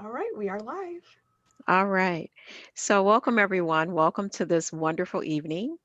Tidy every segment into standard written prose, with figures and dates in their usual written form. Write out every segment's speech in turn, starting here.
All right, we are live. All right. So, welcome everyone. Welcome to this wonderful evening.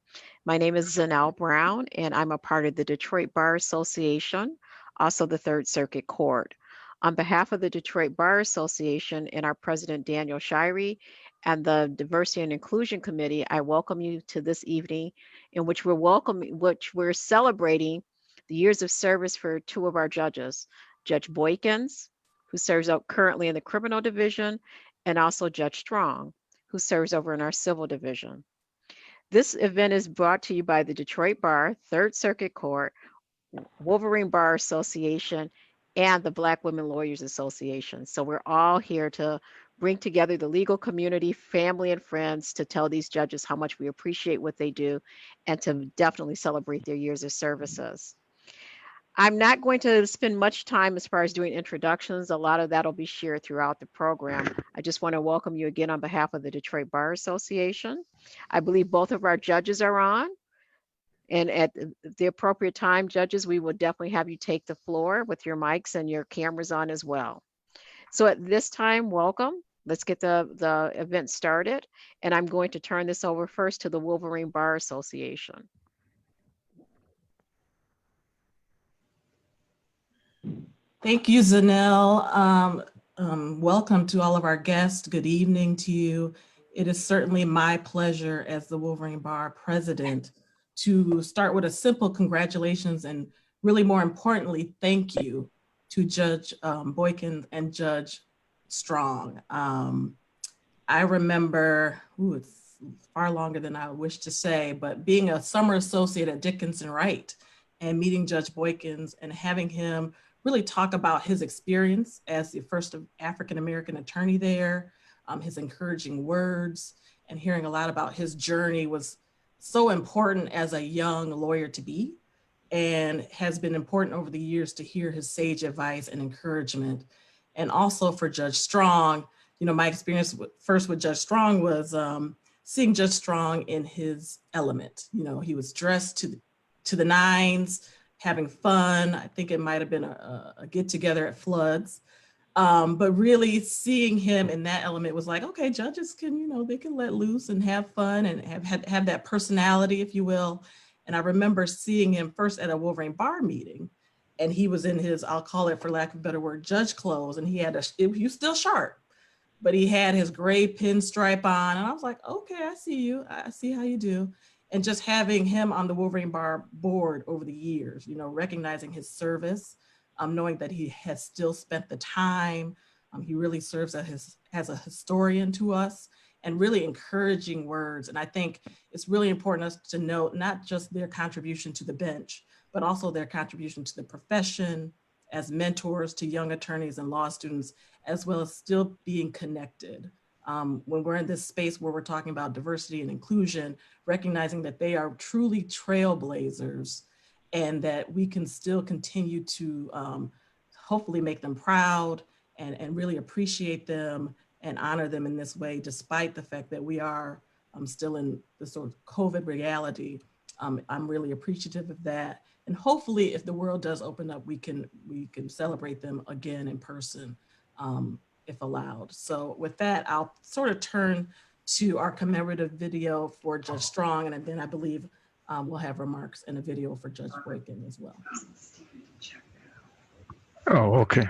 My name is Zanelle Brown, and I'm a part of the Detroit Bar Association, also the Third Circuit Court. On behalf of the Detroit Bar Association and our president, Daniel Shirey, and the Diversity and Inclusion Committee, I welcome you to this evening in which we're celebrating the years of service for two of our judges, Judge Boykins, who serves out currently in the criminal division, and also Judge Strong, who serves over in our civil division. This event is brought to you by the Detroit Bar, Third Circuit Court, Wolverine Bar Association, and the Black Women Lawyers Association. So we're all here to bring together the legal community, family, and friends to tell these judges how much we appreciate what they do and to definitely celebrate their years of services. I'm not going to spend much time as far as doing introductions. A lot of that will be shared throughout the program. I just want to welcome you again on behalf of the Detroit Bar Association. I believe both of our judges are on. And at the appropriate time, judges, we will definitely have you take the floor with your mics and your cameras on as well. So at this time, welcome. Let's get the event started. And I'm going to turn this over first to the Wolverine Bar Association. Thank you, Zanelle. Welcome to all of our guests. Good evening to you. It is certainly my pleasure as the Wolverine Bar president to start with a simple congratulations and really more importantly, thank you to Judge Boykin and Judge Strong. I remember, it's far longer than I wish to say, but being a summer associate at Dickinson Wright and meeting Judge Boykins and having him really talk about his experience as the first African-American attorney there, his encouraging words, and hearing a lot about his journey was so important as a young lawyer to be, and has been important over the years to hear his sage advice and encouragement. And also for Judge Strong, my experience first with Judge Strong was seeing Judge Strong in his element. He was dressed to the nines, having fun. I think it might have been a get together at Floods. But really seeing him in that element was like, okay, judges can, they can let loose and have fun and have that personality, if you will. And I remember seeing him first at a Wolverine Bar meeting, and he was in his, I'll call it for lack of a better word, judge clothes, and he was still sharp, but he had his gray pinstripe on, and I was like, okay, I see you. I see how you do. And just having him on the Wolverine Bar board over the years, recognizing his service, knowing that he has still spent the time. He really serves as a historian to us and really encouraging words. And I think it's really important us to note not just their contribution to the bench, but also their contribution to the profession as mentors to young attorneys and law students, as well as still being connected. When we're in this space where we're talking about diversity and inclusion, recognizing that they are truly trailblazers and that we can still continue to hopefully make them proud and really appreciate them and honor them in this way, despite the fact that we are still in the sort of COVID reality. I'm really appreciative of that. And hopefully if the world does open up, we can celebrate them again in person, if allowed. So with that, I'll sort of turn to our commemorative video for Judge Strong, and then I believe we'll have remarks and a video for Judge Boykin as well. Oh, okay.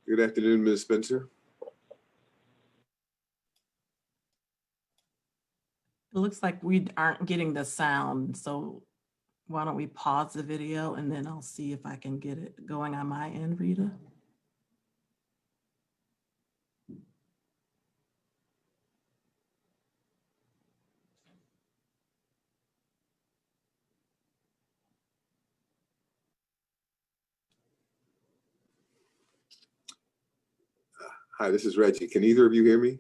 Good afternoon, Ms. Spencer. It looks like we aren't getting the sound, so why don't we pause the video and then I'll see if I can get it going on my end, Rita. Hi, this is Reggie. Can either of you hear me?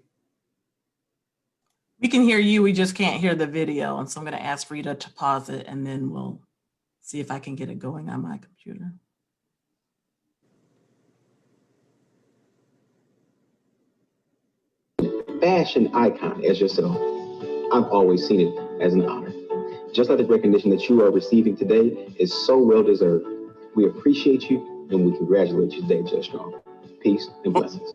We can hear you, we just can't hear the video. And so I'm going to ask Rita to pause it and then we'll see if I can get it going on my computer. Fashion icon as yourself, I've always seen it as an honor. Just like the recognition that you are receiving today is so well deserved. We appreciate you and we congratulate you today, Judge Strong. Peace and blessings.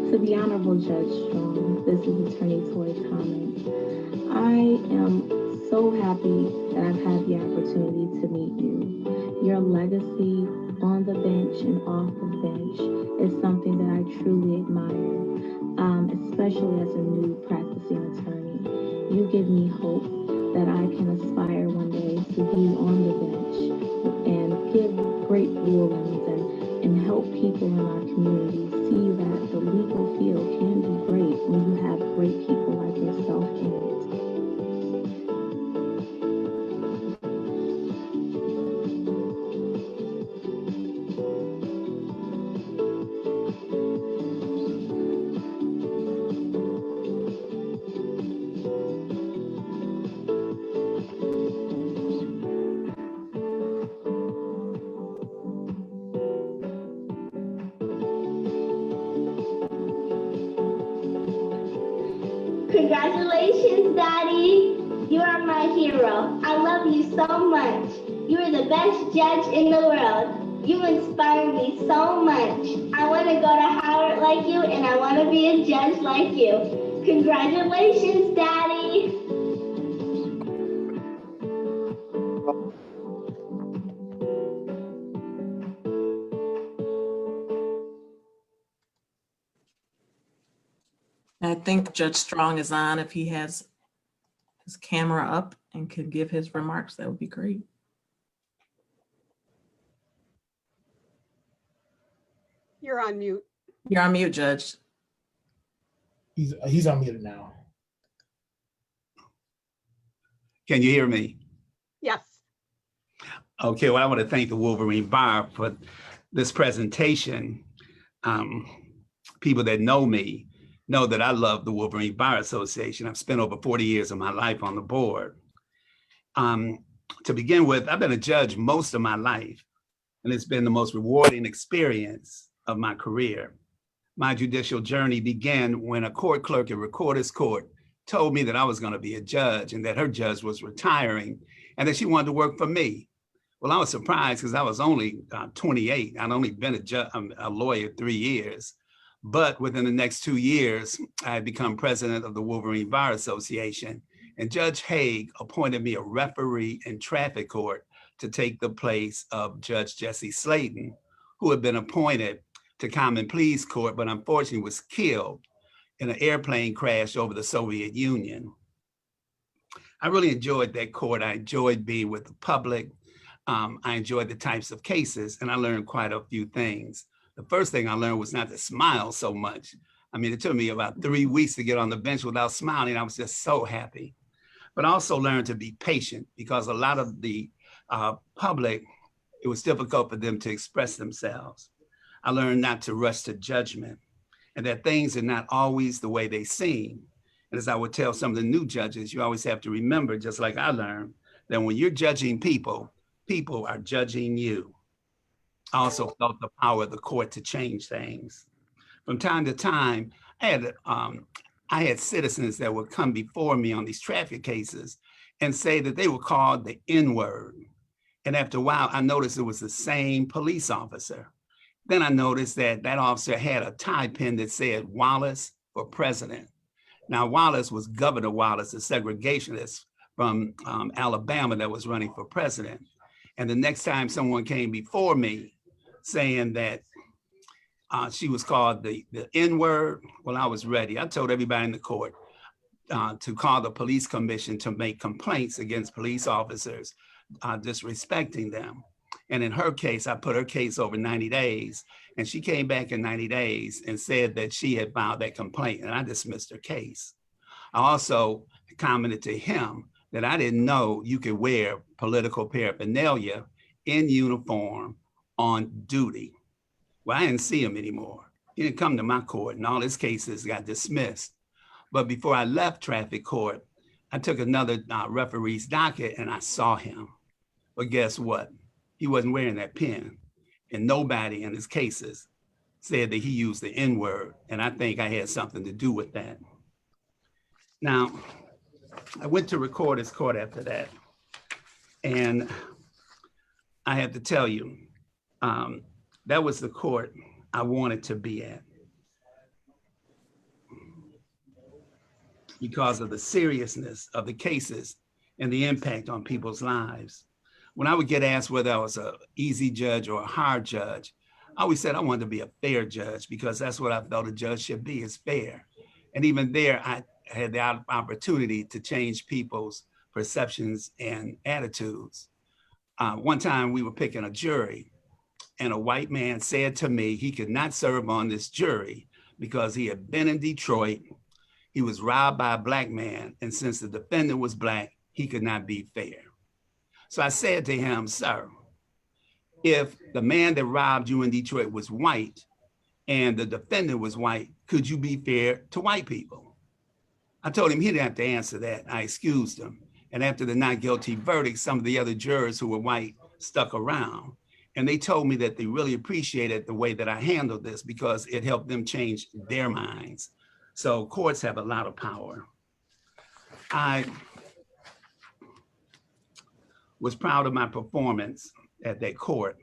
To the Honorable Judge Strong, this is Attorney Toy Thomas. I am so happy that I've had the opportunity to meet you. Your legacy on the bench and off the bench is something that I truly admire, especially as a new practicing attorney. You give me hope that I can aspire one day to be on the bench and give great rulings and help people in our community see that the legal field can be great when you have great people like yourself in it. Congratulations, Daddy. You are my hero. I love you so much. You are the best judge in the world. You inspire me so much. I want to go to Howard like you, and I want to be a judge like you. Congratulations, Daddy. think Judge Strong is on. If he has his camera up and can give his remarks, that would be great. You're on mute. You're on mute, Judge. He's unmuted now. Can you hear me? Yes. Okay, well, I want to thank the Wolverine Bar for this presentation. People that know me know that I love the Wolverine Bar Association. I've spent over 40 years of my life on the board. To begin with, I've been a judge most of my life, and it's been the most rewarding experience of my career. My judicial journey began when a court clerk at Recorder's Court told me that I was going to be a judge and that her judge was retiring and that she wanted to work for me. Well, I was surprised because I was only 28. I'd only been a lawyer 3 years. But within the next 2 years, I had become president of the Wolverine Bar Association, and Judge Haig appointed me a referee in traffic court to take the place of Judge Jesse Slayton, who had been appointed to Common Pleas Court, but unfortunately was killed in an airplane crash over the Soviet Union. I really enjoyed that court. I enjoyed being with the public. I enjoyed the types of cases, and I learned quite a few things. The first thing I learned was not to smile so much. I mean, it took me about 3 weeks to get on the bench without smiling. I was just so happy. But I also learned to be patient because a lot of the public, it was difficult for them to express themselves. I learned not to rush to judgment and that things are not always the way they seem. And as I would tell some of the new judges, you always have to remember, just like I learned, that when you're judging people, people are judging you. I also felt the power of the court to change things. From time to time, I had citizens that would come before me on these traffic cases and say that they were called the N-word. And after a while, I noticed it was the same police officer. Then I noticed that that officer had a tie pin that said Wallace for president. Now, Wallace was Governor Wallace, a segregationist from Alabama that was running for president. And the next time someone came before me saying that she was called the N-word, well, I was ready. I told everybody in the court to call the police commission to make complaints against police officers disrespecting them. And in her case, I put her case over 90 days, and she came back in 90 days and said that she had filed that complaint, and I dismissed her case. I also commented to him that I didn't know you could wear political paraphernalia in uniform on duty. Well, I didn't see him anymore. He didn't come to my court, and all his cases got dismissed. But before I left traffic court, I took another referee's docket and I saw him. But guess what? He wasn't wearing that pin, and nobody in his cases said that he used the N-word, and I think I had something to do with that. Now, I went to Recorder's Court after that, and I have to tell you, that was the court I wanted to be at because of the seriousness of the cases and the impact on people's lives. When I would get asked whether I was an easy judge or a hard judge, I always said I wanted to be a fair judge because that's what I felt a judge should be, is fair. And even there, I had the opportunity to change people's perceptions and attitudes. One time we were picking a jury, and a white man said to me he could not serve on this jury because he had been in Detroit, he was robbed by a black man, and since the defendant was black, he could not be fair. So I said to him, sir, if the man that robbed you in Detroit was white and the defendant was white, could you be fair to white people? I told him he didn't have to answer that. I excused him. And after the not guilty verdict, some of the other jurors who were white stuck around. And they told me that they really appreciated the way that I handled this because it helped them change their minds. So courts have a lot of power. I was proud of my performance at that court.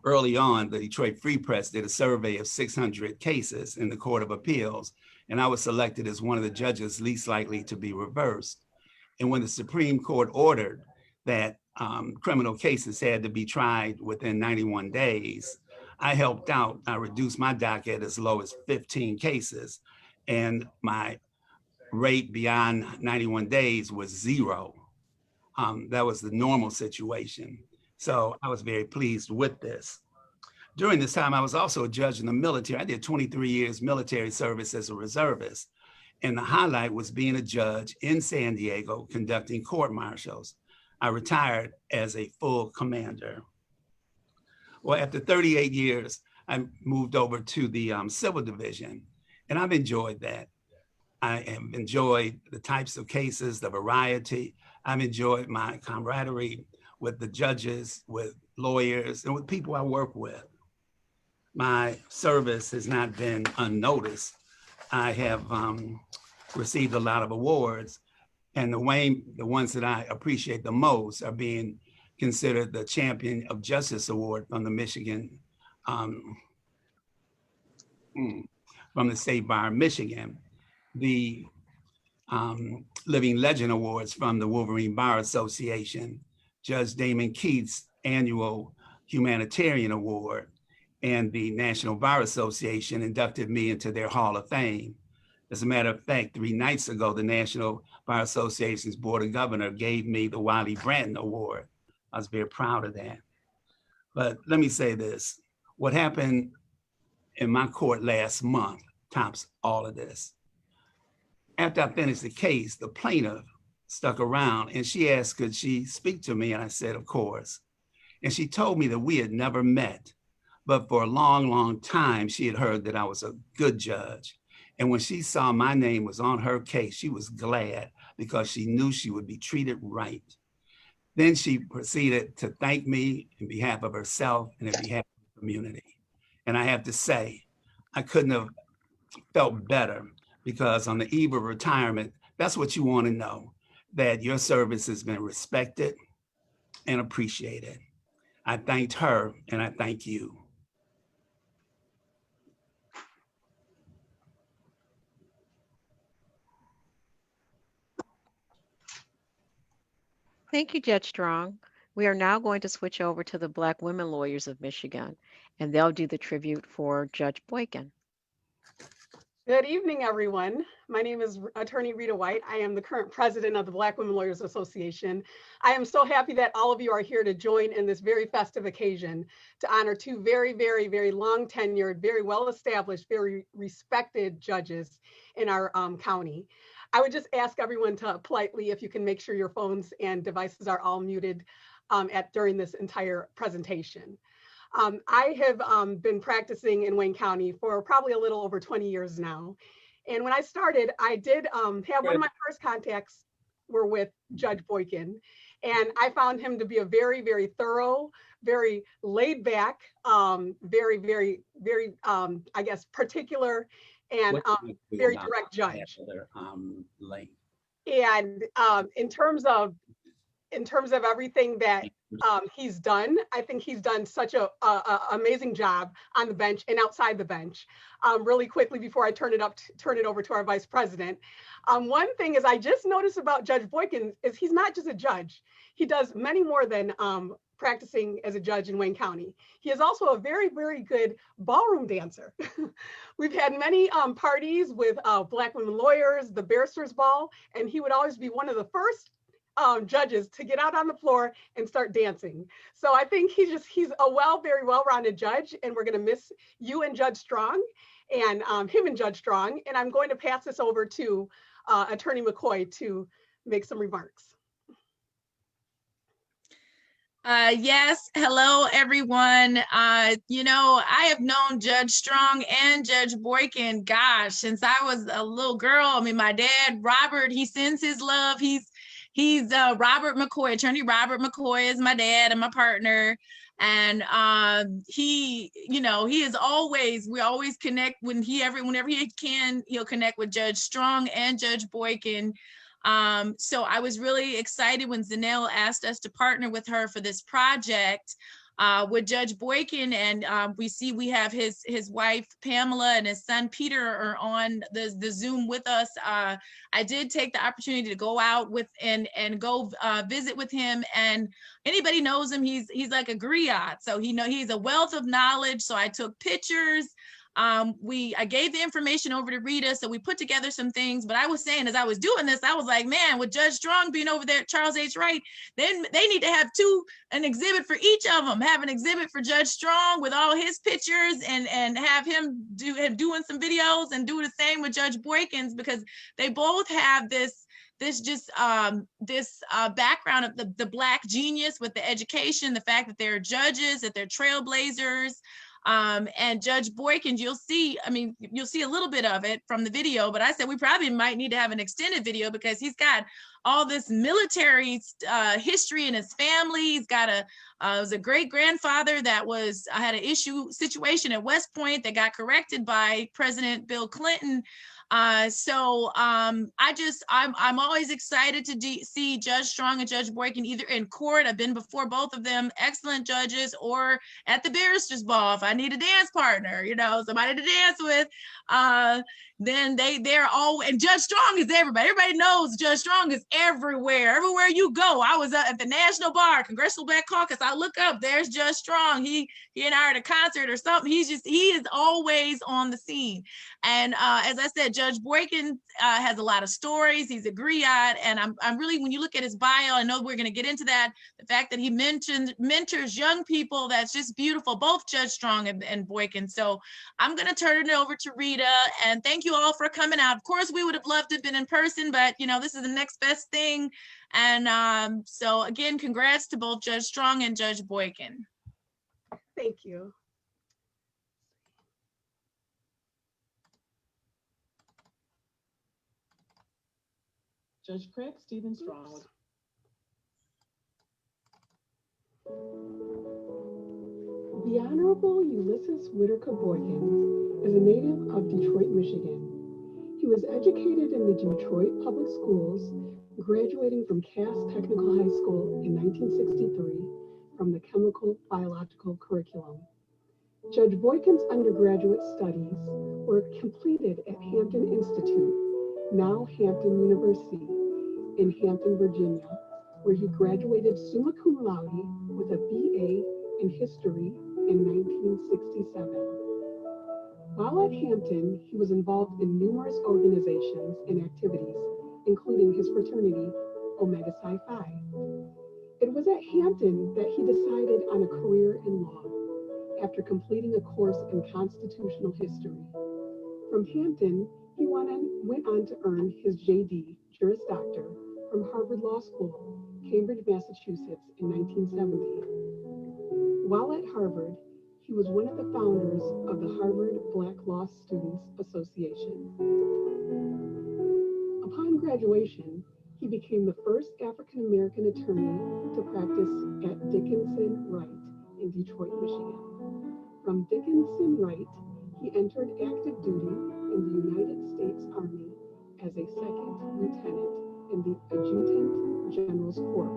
Early on, the Detroit Free Press did a survey of 600 cases in the Court of Appeals, and I was selected as one of the judges least likely to be reversed. And when the Supreme Court ordered that criminal cases had to be tried within 91 days, I helped out. I reduced my docket as low as 15 cases. and my rate beyond 91 days was 0. That was the normal situation. So I was very pleased with this. During this time, I was also a judge in the military. I did 23 years military service as a reservist. And the highlight was being a judge in San Diego conducting court-martials. I retired as a full commander. Well, after 38 years, I moved over to the civil division, and I've enjoyed that. I have enjoyed the types of cases, the variety. I've enjoyed my camaraderie with the judges, with lawyers, and with people I work with. My service has not been unnoticed. I have received a lot of awards, and the ones that I appreciate the most are being considered the Champion of Justice Award from the Michigan, from the State Bar of Michigan, the Living Legend Awards from the Wolverine Bar Association, Judge Damon Keith's annual Humanitarian Award, and the National Bar Association inducted me into their Hall of Fame. As a matter of fact, 3 nights ago, the National Bar Association's Board of Governors gave me the Wiley Branton Award. I was very proud of that. But let me say this, what happened in my court last month tops all of this. After I finished the case, the plaintiff stuck around and she asked, could she speak to me? And I said, of course. And she told me that we had never met, but for a long, long time, she had heard that I was a good judge. And when she saw my name was on her case, she was glad because she knew she would be treated right. Then she proceeded to thank me on behalf of herself and on behalf of the community. And I have to say, I couldn't have felt better because on the eve of retirement, that's what you want to know, that your service has been respected and appreciated. I thanked her and I thank you. Thank you, Judge Strong. We are now going to switch over to the Black Women Lawyers of Michigan, and they'll do the tribute for Judge Boykin. Good evening, everyone. My name is Attorney Rita White. I am the current president of the Black Women Lawyers Association. I am so happy that all of you are here to join in this very festive occasion to honor 2 very, very, very long tenured, very well-established, very respected judges in our county. I would just ask everyone to politely, if you can make sure your phones and devices are all muted during this entire presentation. I have been practicing in Wayne County for probably a little over 20 years now. And when I started, I did have one of my first contacts were with Judge Boykin. And I found him to be a very, very thorough, very laid back, very, very, very, I guess, particular and very direct judge. And in terms of everything that he's done, I think he's done such a amazing job on the bench and outside the bench. Really quickly before I turn it over to our vice president, one thing is I just noticed about Judge Boykin is he's not just a judge. He does many more than practicing as a judge in Wayne County. He is also a very, very good ballroom dancer. We've had many parties with Black women lawyers, the Barristers Ball, and he would always be one of the first judges to get out on the floor and start dancing. So I think he's a very well-rounded judge, and we're going to miss you and Judge Strong and him and Judge Strong. And I'm going to pass this over to Attorney McCoy to make some remarks. Yes, hello everyone. You know, I have known Judge Strong and Judge Boykin, gosh, since I was a little girl. I mean, my dad, Robert, he sends his love. He's Robert McCoy, Attorney Robert McCoy is my dad and my partner. And he, you know, he is always, we always connect whenever he can, he'll connect with Judge Strong and Judge Boykin. So I was really excited when Zanelle asked us to partner with her for this project with Judge Boykin, and we have his wife Pamela and his son Peter are on the Zoom with us. I did take the opportunity to go out with and go visit with him, and anybody knows him, he's like a griot, so he's a wealth of knowledge. So I took pictures. I gave the information over to Rita, so we put together some things. But I was saying, as I was doing this, I was like, man, with Judge Strong being over there at Charles H. Wright, then they need to have an exhibit for each of them. Have an exhibit for Judge Strong with all his pictures, and have him doing some videos, and do the same with Judge Boykins, because they both have this background of the Black genius with the education, the fact that they're judges, that they're trailblazers. And Judge Boykin, you'll see a little bit of it from the video, but I said we probably might need to have an extended video, because he's got all this military history in his family. He's got was a great grandfather that had an situation at West Point that got corrected by President Bill Clinton. I'm always excited to see Judge Strong and Judge Boykin either in court. I've been before both of them, excellent judges, or at the barristers' ball if I need a dance partner, somebody to dance with. Then they're all, and Judge Strong is everybody. Everybody knows Judge Strong is everywhere. Everywhere you go. I was at the National Bar, Congressional Black Caucus. I look up, there's Judge Strong. He and I are at a concert or something. He is always on the scene. And as I said, Judge Boykin has a lot of stories. He's a griot, and I'm really, when you look at his bio, I know we're going to get into that. The fact that he mentors young people, that's just beautiful. Both Judge Strong and Boykin. So I'm going to turn it over to Rita, and thank you all for coming out. Of course, we would have loved to have been in person, but this is the next best thing. And so again, congrats to both Judge Strong and Judge Boykin. Thank you. Judge Craig Stephen Strong. The Honorable Ulysses Whitaker Boykin is a native of Detroit, Michigan. He was educated in the Detroit Public Schools, graduating from Cass Technical High School in 1963 from the Chemical Biological curriculum. Judge Boykin's undergraduate studies were completed at Hampton Institute, now Hampton University, in Hampton, Virginia, where he graduated summa cum laude with a BA in history in 1967. While at Hampton, he was involved in numerous organizations and activities, including his fraternity, Omega Psi Phi. It was at Hampton that he decided on a career in law after completing a course in constitutional history. From Hampton, he went on to earn his JD, Juris Doctor, from Harvard Law School, Cambridge, Massachusetts, in 1970. While at Harvard, he was one of the founders of the Harvard Black Law Students Association. Upon graduation, he became the first African-American attorney to practice at Dickinson Wright in Detroit, Michigan. From Dickinson Wright, he entered active duty in the United States Army as a second lieutenant in the Adjutant General's Corps.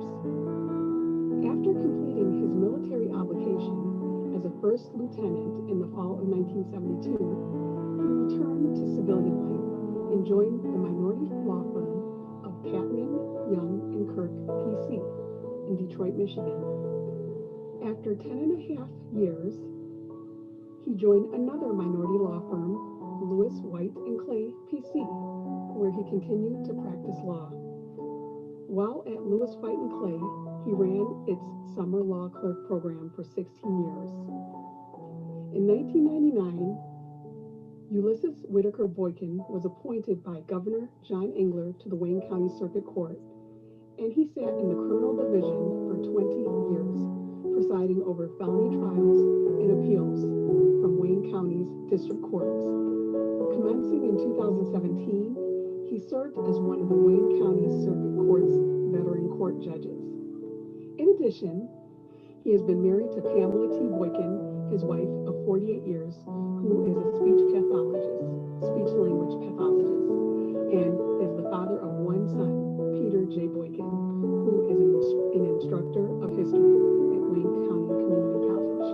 After completing his military obligation as a first lieutenant in the fall of 1972, he returned to civilian life and joined the minority law firm of Patman, Young & Kirk, P.C. in Detroit, Michigan. After 10.5 years, he joined another minority law firm, Lewis, White & Clay, P.C., where he continued to practice law. While at Lewis, White & Clay, he ran its summer law clerk program for 16 years. In 1999, Ulysses Whitaker Boykin was appointed by Governor John Engler to the Wayne County Circuit Court, and he sat in the criminal division for 20 years, presiding over felony trials and appeals from Wayne County's district courts. Commencing in 2017, he served as one of the Wayne County Circuit Court's veteran court judges. In addition, he has been married to Pamela T. Boykin, his wife of 48 years, who is a speech language pathologist, and is the father of one son, Peter J. Boykin, who is an instructor of history at Wayne County Community College.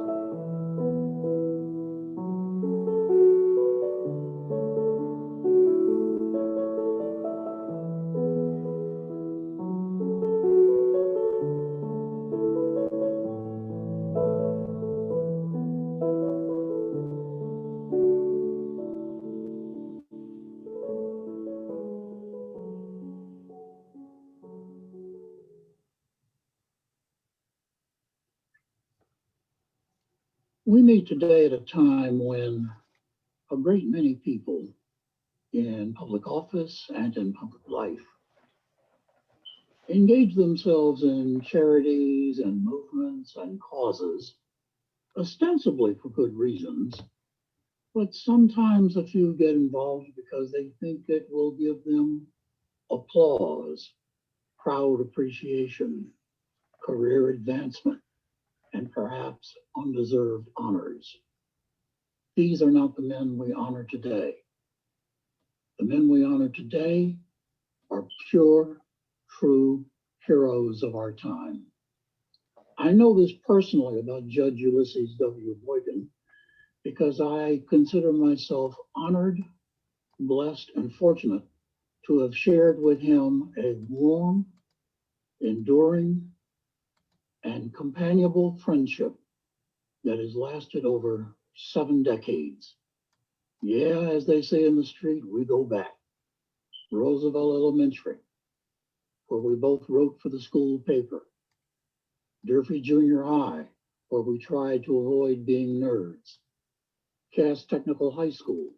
We meet today at a time when a great many people in public office and in public life engage themselves in charities and movements and causes, ostensibly for good reasons, but sometimes a few get involved because they think it will give them applause, proud appreciation, career advancement, and perhaps undeserved honors. These are not the men we honor today. The men we honor today are pure, true heroes of our time. I know this personally about Judge Ulysses W. Boykin because I consider myself honored, blessed, and fortunate to have shared with him a warm, enduring, and companionable friendship that has lasted over 7 decades. Yeah, as they say in the street, we go back. Roosevelt Elementary, where we both wrote for the school paper. Durfee Junior High, where we tried to avoid being nerds. Cass Technical High School,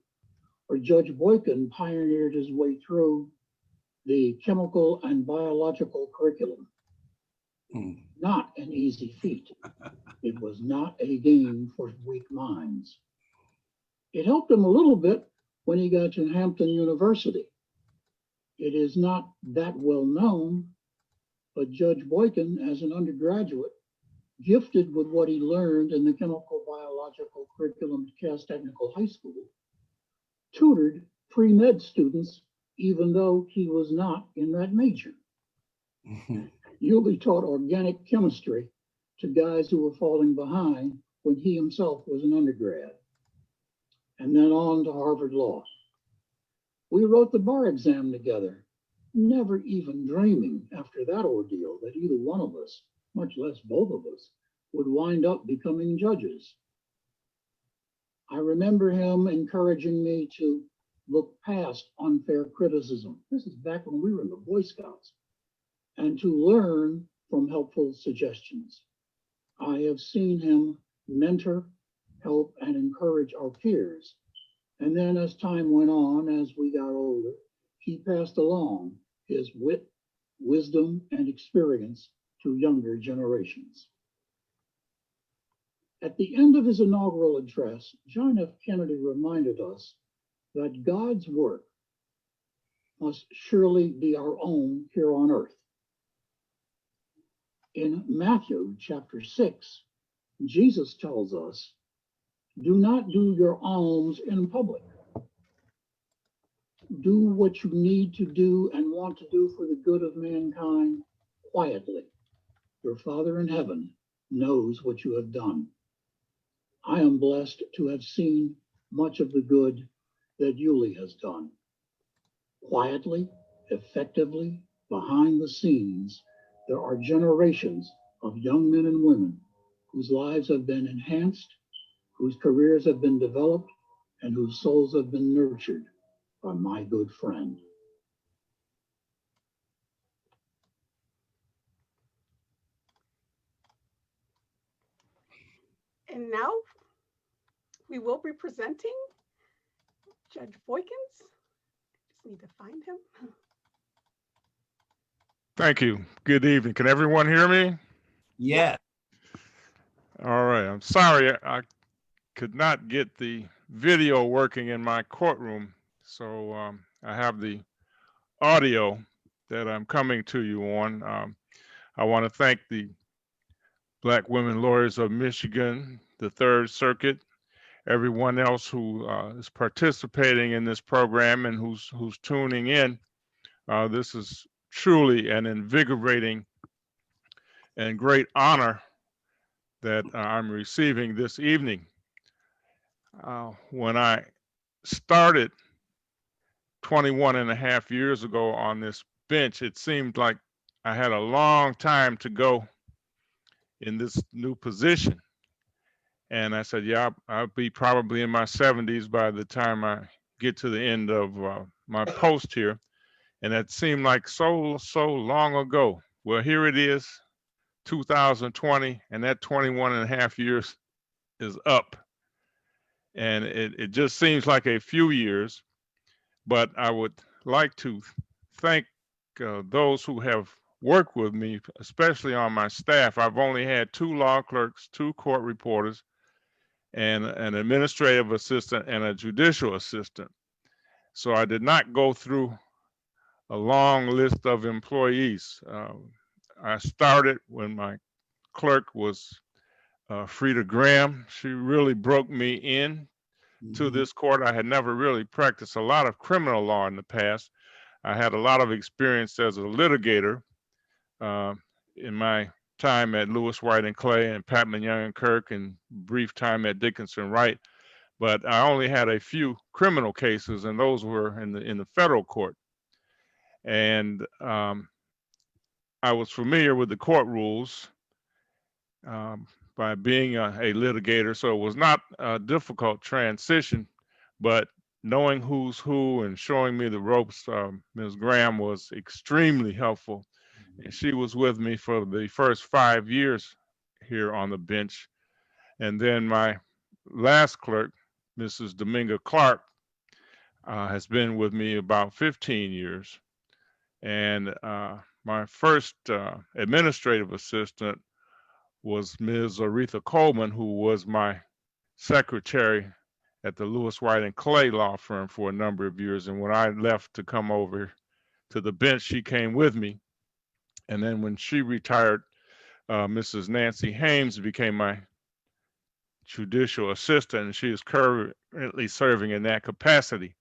where Judge Boykin pioneered his way through the chemical and biological curriculum. Not an easy feat. It was not a game for weak minds. It helped him a little bit when he got to Hampton University. It is not that well known, but Judge Boykin, as an undergraduate, gifted with what he learned in the chemical biological curriculum at Cass Technical High School, tutored pre-med students, even though he was not in that major. Yulee taught organic chemistry to guys who were falling behind when he himself was an undergrad, and then on to Harvard Law. We wrote the bar exam together, never even dreaming after that ordeal that either one of us, much less both of us, would wind up becoming judges. I remember him encouraging me to look past unfair criticism. This is back when we were in the Boy Scouts, and to learn from helpful suggestions. I have seen him mentor, help, and encourage our peers. And then as time went on, as we got older, he passed along his wit, wisdom, and experience to younger generations. At the end of his inaugural address, John F. Kennedy reminded us that God's work must surely be our own here on earth. In Matthew chapter 6, Jesus tells us, do not do your alms in public. Do what you need to do and want to do for the good of mankind quietly. Your Father in heaven knows what you have done. I am blessed to have seen much of the good that Yulee has done. Quietly, effectively, behind the scenes, there are generations of young men and women whose lives have been enhanced, whose careers have been developed, and whose souls have been nurtured by my good friend. And now we will be presenting Judge Boykins. Just need to find him. Thank you. Good evening. Can everyone hear me? Yeah. All right. I'm sorry I could not get the video working in my courtroom. So I have the audio that I'm coming to you on. I want to thank the Black Women Lawyers of Michigan, the Third Circuit, everyone else who is participating in this program and who's tuning in. This is truly an invigorating and great honor that I'm receiving this evening. When I started 21 and a half years ago on this bench, it seemed like I had a long time to go in this new position. And I said, yeah, I'll be probably in my 70s by the time I get to the end of my post here. And that seemed like so long ago. Well, here it is, 2020, and that 21 and a half years is up. And it just seems like a few years, but I would like to thank those who have worked with me, especially on my staff. I've only had 2 law clerks, 2 court reporters, and an administrative assistant and a judicial assistant. So I did not go through a long list of employees. I started when my clerk was Frida Graham. She really broke me in to this court. I had never really practiced a lot of criminal law in the past. I had a lot of experience as a litigator in my time at Lewis, White and Clay and Patman, Young and Kirk, and brief time at Dickinson Wright. But I only had a few criminal cases, and those were in the federal court. And I was familiar with the court rules by being a litigator, so it was not a difficult transition, but knowing who's who and showing me the ropes, Ms. Graham was extremely helpful. And she was with me for the first 5 years here on the bench. And then my last clerk, Mrs. Dominga Clark, has been with me about 15 years. And my first administrative assistant was Ms. Aretha Coleman, who was my secretary at the Lewis, White and Clay law firm for a number of years. And when I left to come over to the bench, she came with me. And then when she retired, Mrs. Nancy Hames became my judicial assistant, and she is currently serving in that capacity.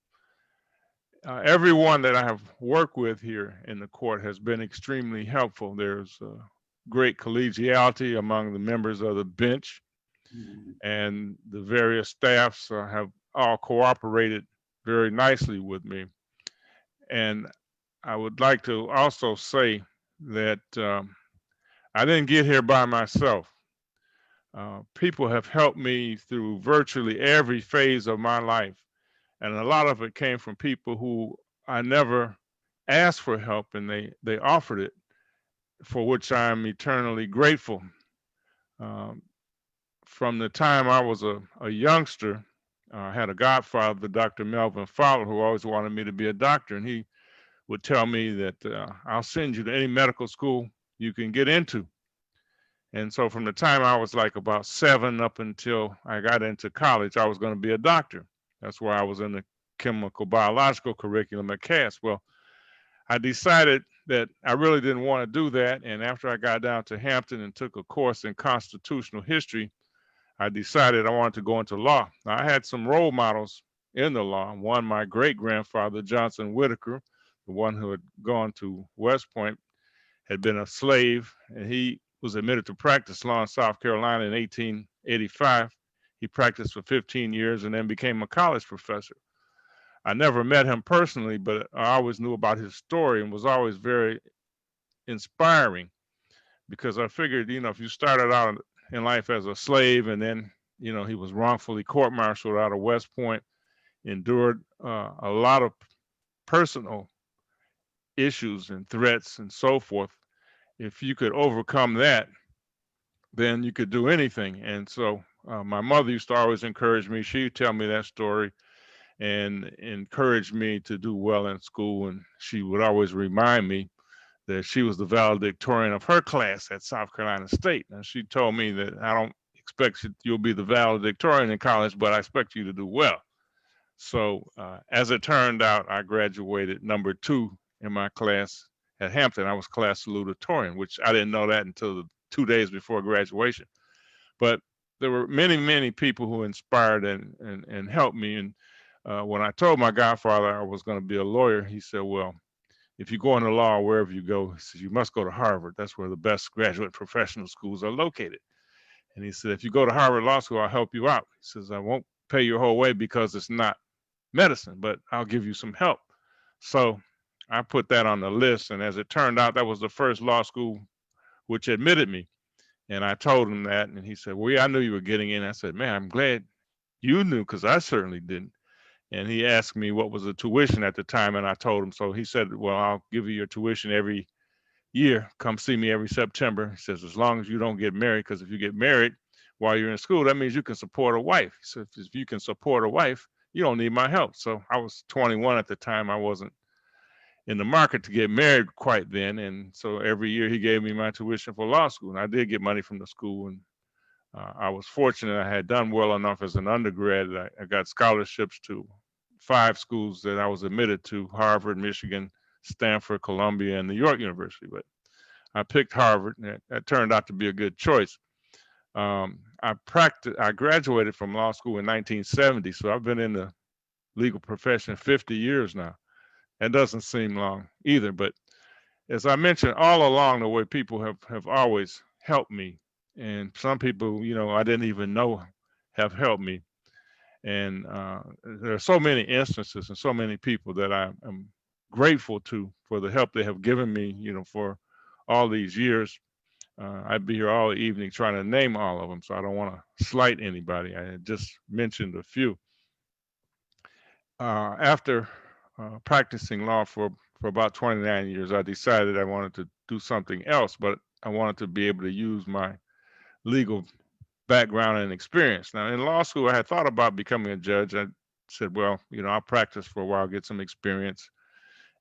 Everyone that I have worked with here in the court has been extremely helpful. There's great collegiality among the members of the bench, and the various staffs have all cooperated very nicely with me. And I would like to also say that I didn't get here by myself. People have helped me through virtually every phase of my life. And a lot of it came from people who I never asked for help, and they offered it, for which I'm eternally grateful. From the time I was a youngster, I had a godfather, Dr. Melvin Fowler, who always wanted me to be a doctor. And he would tell me that I'll send you to any medical school you can get into. And so from the time I was like about 7 up until I got into college, I was going to be a doctor. That's why I was in the chemical biological curriculum at Cass. Well, I decided that I really didn't want to do that. And after I got down to Hampton and took a course in constitutional history, I decided I wanted to go into law. Now, I had some role models in the law. One, my great-grandfather, Johnson Whitaker, the one who had gone to West Point, had been a slave, and he was admitted to practice law in South Carolina in 1885. He practiced for 15 years and then became a college professor. I never met him personally, but I always knew about his story and was always very inspiring, because I figured, if you started out in life as a slave and then, he was wrongfully court-martialed out of West Point, endured a lot of personal issues and threats and so forth. If you could overcome that, then you could do anything. And so my mother used to always encourage me. She'd tell me that story and encourage me to do well in school. And she would always remind me that she was the valedictorian of her class at South Carolina State. And she told me that I don't expect you'll be the valedictorian in college, but I expect you to do well. So as it turned out, I graduated number 2 in my class at Hampton. I was class salutatorian, which I didn't know that until the 2 days before graduation. But there were many, many people who inspired and helped me. And when I told my godfather I was going to be a lawyer, he said, well, if you go into law wherever you go, he says, you must go to Harvard. That's where the best graduate professional schools are located. And he said, if you go to Harvard Law School, I'll help you out. He says, I won't pay your whole way because it's not medicine, but I'll give you some help. So I put that on the list. And as it turned out, that was the first law school which admitted me. And I told him that, and he said, well, yeah, I knew you were getting in. I said, man, I'm glad you knew, because I certainly didn't. And he asked me what was the tuition at the time, and I told him. So he said, well, I'll give you your tuition every year. Come see me every September. He says, as long as you don't get married, because if you get married while you're in school, that means you can support a wife. So if you can support a wife, you don't need my help. So I was 21 at the time. I wasn't in the market to get married quite then. And so every year he gave me my tuition for law school. And I did get money from the school. And I was fortunate I had done well enough as an undergrad. I got scholarships to 5 schools that I was admitted to: Harvard, Michigan, Stanford, Columbia, and New York University. But I picked Harvard, and that turned out to be a good choice. I graduated from law school in 1970, so I've been in the legal profession 50 years now. That doesn't seem long either, but as I mentioned, all along the way, people have always helped me. And some people, I didn't even know have helped me. And there are so many instances and so many people that I am grateful to for the help they have given me, for all these years. I'd be here all evening trying to name all of them, so I don't want to slight anybody. I had just mentioned a few. After practicing law for about 29 years, I decided I wanted to do something else, but I wanted to be able to use my legal background and experience. Now, in law school, I had thought about becoming a judge. I said, well, I'll practice for a while, get some experience,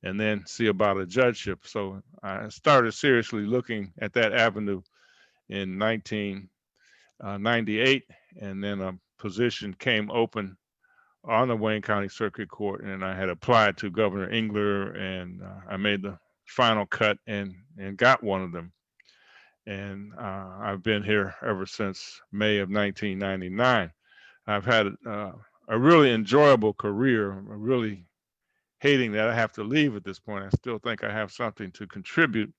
and then see about a judgeship. So I started seriously looking at that avenue in 1998, and then a position came open on the Wayne County Circuit Court, and I had applied to Governor Engler, and I made the final cut and got one of them. And I've been here ever since May of 1999. I've had a really enjoyable career. I'm really hating that I have to leave at this point. I still think I have something to contribute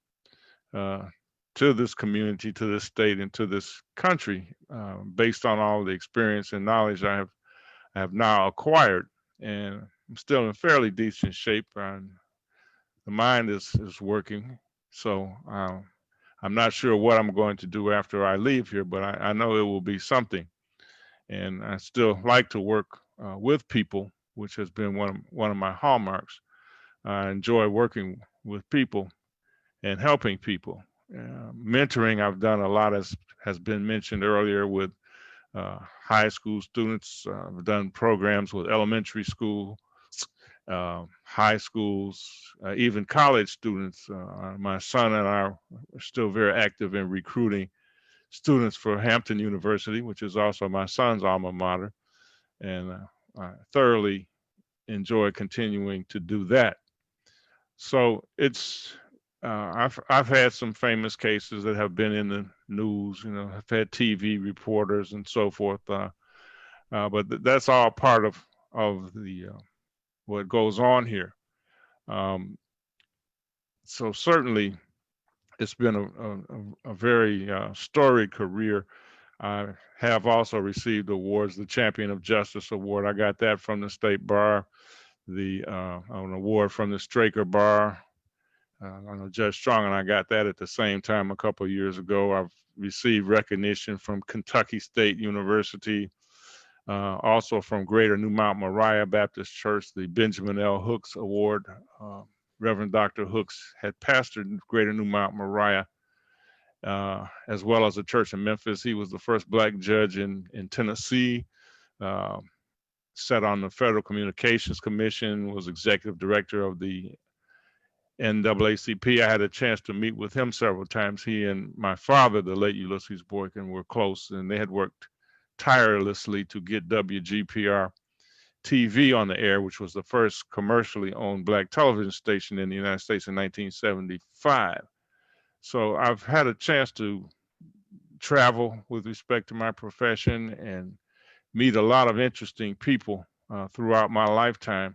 to this community, to this state, and to this country, based on all the experience and knowledge I have now acquired. And I'm still in fairly decent shape. The mind is working. So I'm not sure what I'm going to do after I leave here, but I know it will be something. And I still like to work with people, which has been one of my hallmarks. I enjoy working with people and helping people. Mentoring, I've done a lot, as has been mentioned earlier, with high school students. I've done programs with elementary school, high schools, even college students. My son and I are still very active in recruiting students for Hampton University, which is also my son's alma mater. And I thoroughly enjoy continuing to do that. So it's, I've had some famous cases that have been in the news, I've had TV reporters and so forth. But that's all part of the what goes on here. So certainly it's been a very storied career. I have also received awards, the Champion of Justice Award. I got that from the State Bar, an award from the Straker Bar. I know Judge Strong and I got that at the same time a couple of years ago. I've received recognition from Kentucky State University, also from Greater New Mount Moriah Baptist Church, the Benjamin L. Hooks Award. Reverend Dr. Hooks had pastored Greater New Mount Moriah, as well as a church in Memphis. He was the first Black judge in Tennessee, sat on the Federal Communications Commission, was executive director of the NAACP. I had a chance to meet with him several times. He and my father, the late Ulysses Boykin, were close, and they had worked tirelessly to get WGPR TV on the air, which was the first commercially owned Black television station in the United States in 1975. So I've had a chance to travel with respect to my profession and meet a lot of interesting people throughout my lifetime,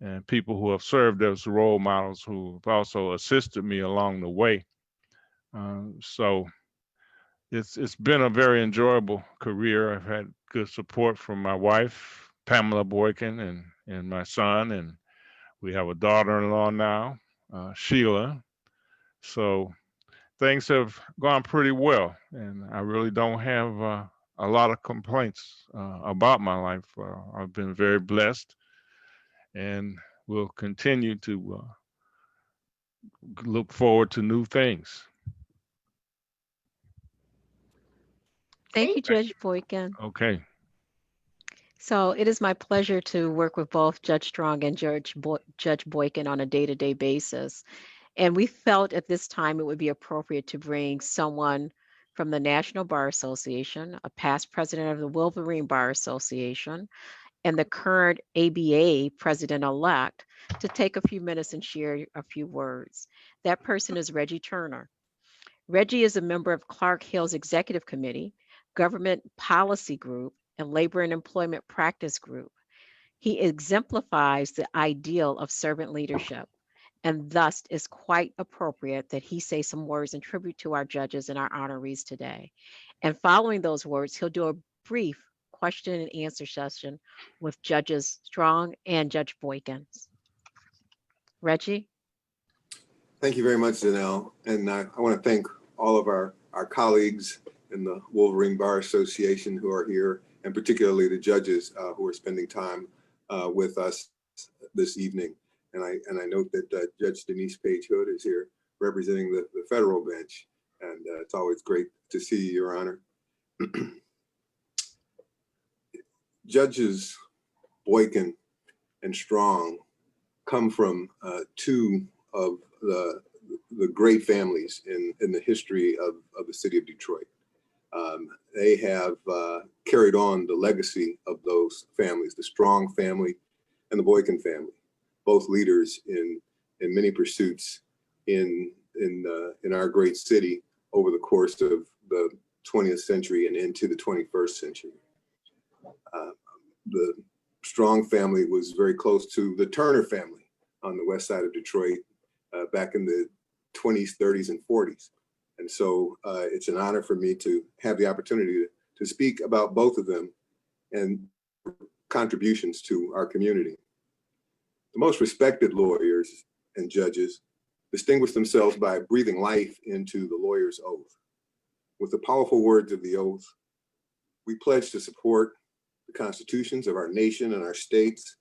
and people who have served as role models who have also assisted me along the way. So it's been a very enjoyable career. I've had good support from my wife, Pamela Boykin, and my son, and we have a daughter-in-law now, Sheila. So things have gone pretty well, and I really don't have a lot of complaints about my life. I've been very blessed, and will continue to look forward to new things. Thank you, Judge Boykin. Okay. So it is my pleasure to work with both Judge Strong and Judge Boykin on a day-to-day basis. And we felt at this time it would be appropriate to bring someone from the National Bar Association, a past president of the Wolverine Bar Association, and the current ABA president-elect to take a few minutes and share a few words. That person is Reggie Turner. Reggie is a member of Clark Hill's Executive Committee, Government Policy Group, and Labor and Employment Practice Group. He exemplifies the ideal of servant leadership, and thus is quite appropriate that he say some words in tribute to our judges and our honorees today. And following those words, he'll do a brief question and answer session with Judges Strong and Judge Boykin. Reggie? Thank you very much, Zanelle. And I want to thank all of our colleagues in the Wolverine Bar Association who are here, and particularly the judges who are spending time with us this evening. And I note that Judge Denise Page Hood is here representing the federal bench. And it's always great to see you, Your Honor. Judges Boykin and Strong come from two of the great families in the history of the city of Detroit. They have carried on the legacy of those families, the Strong family and the Boykin family, both leaders in many pursuits in our great city over the course of the 20th century and into the 21st century. The Strong family was very close to the Turner family on the west side of Detroit back in the 20s, 30s, and 40s. And so it's an honor for me to have the opportunity to speak about both of them and contributions to our community. The most respected lawyers and judges distinguish themselves by breathing life into the lawyer's oath. With the powerful words of the oath, we pledge to support the constitutions of our nation and our states,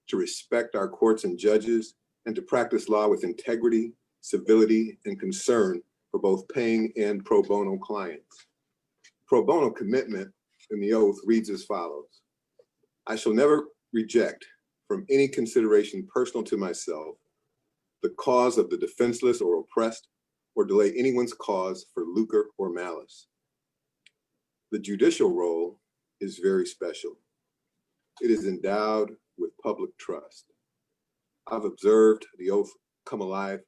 to respect our courts and judges, and to practice law with integrity, civility, and concern for both paying and pro bono clients. Pro bono commitment in the oath reads as follows: I shall never reject, from any consideration personal to myself, the cause of the defenseless or oppressed, or delay anyone's cause for lucre or malice. The judicial role is very special. It is endowed with public trust. I've observed the oath come alive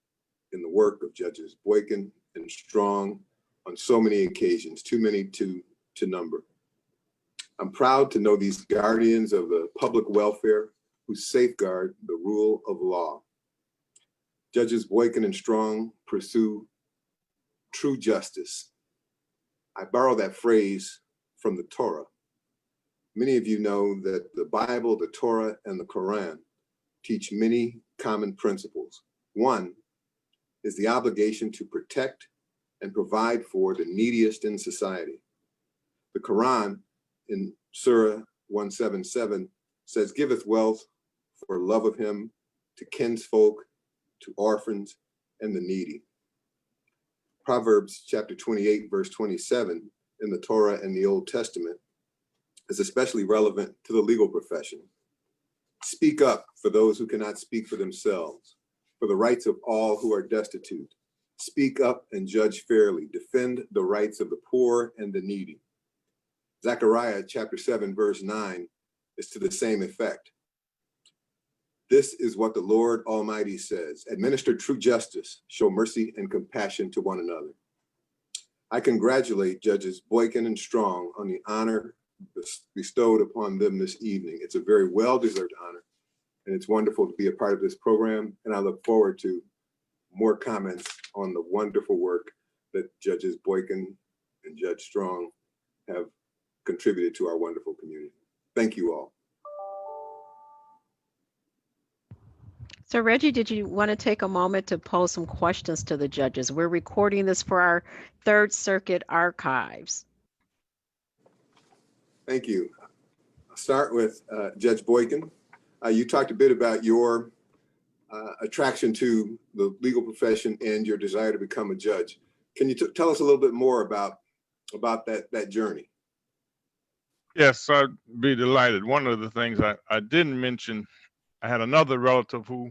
in the work of Judges Boykin and Strong on so many occasions, too many to number. I'm proud to know these guardians of the public welfare who safeguard the rule of law. Judges Boykin and Strong pursue true justice. I borrow that phrase from the Torah. Many of you know that the Bible, the Torah, and the Quran teach many common principles. One is the obligation to protect and provide for the neediest in society. The Quran in Surah 177 says, giveth wealth for love of him to kinsfolk, to orphans, and the needy. Proverbs chapter 28, verse 27 in the Torah and the Old Testament is especially relevant to the legal profession. Speak up for those who cannot speak for themselves, for the rights of all who are destitute. Speak up and judge fairly. Defend the rights of the poor and the needy. Zechariah chapter 7, verse 9 is to the same effect. This is what the Lord Almighty says: administer true justice, show mercy and compassion to one another. I congratulate Judges Boykin and Strong on the honor bestowed upon them this evening. It's a very well-deserved honor, and it's wonderful to be a part of this program, and I look forward to more comments on the wonderful work that Judges Boykin and Judge Strong have contributed to our wonderful community. Thank you all. So Reggie, did you want to take a moment to pose some questions to the judges? We're recording this for our Third Circuit archives. Thank you. I'll start with Judge Boykin. You talked a bit about your attraction to the legal profession and your desire to become a judge. Can you tell us a little bit more about that journey? Yes, I'd be delighted. One of the things I didn't mention, I had another relative who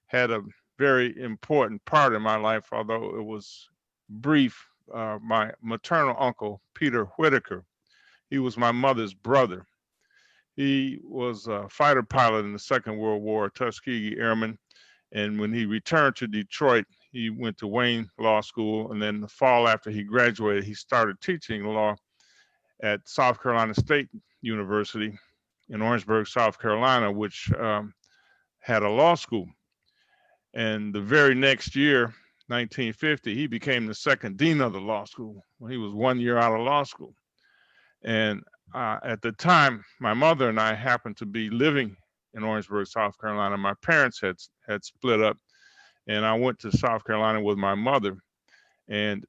had a very important part in my life, although it was brief. My maternal uncle, Peter Whitaker, he was my mother's brother. He was a fighter pilot in the Second World War, Tuskegee Airman. And when he returned to Detroit, he went to Wayne Law School. And then the fall after he graduated, he started teaching law at South Carolina State University in Orangeburg, South Carolina, which had a law school. And the very next year, 1950, he became the second dean of the law school when he was 1 year out of law school. And at the time, my mother and I happened to be living in Orangeburg, South Carolina. My parents had split up, and I went to South Carolina with my mother. And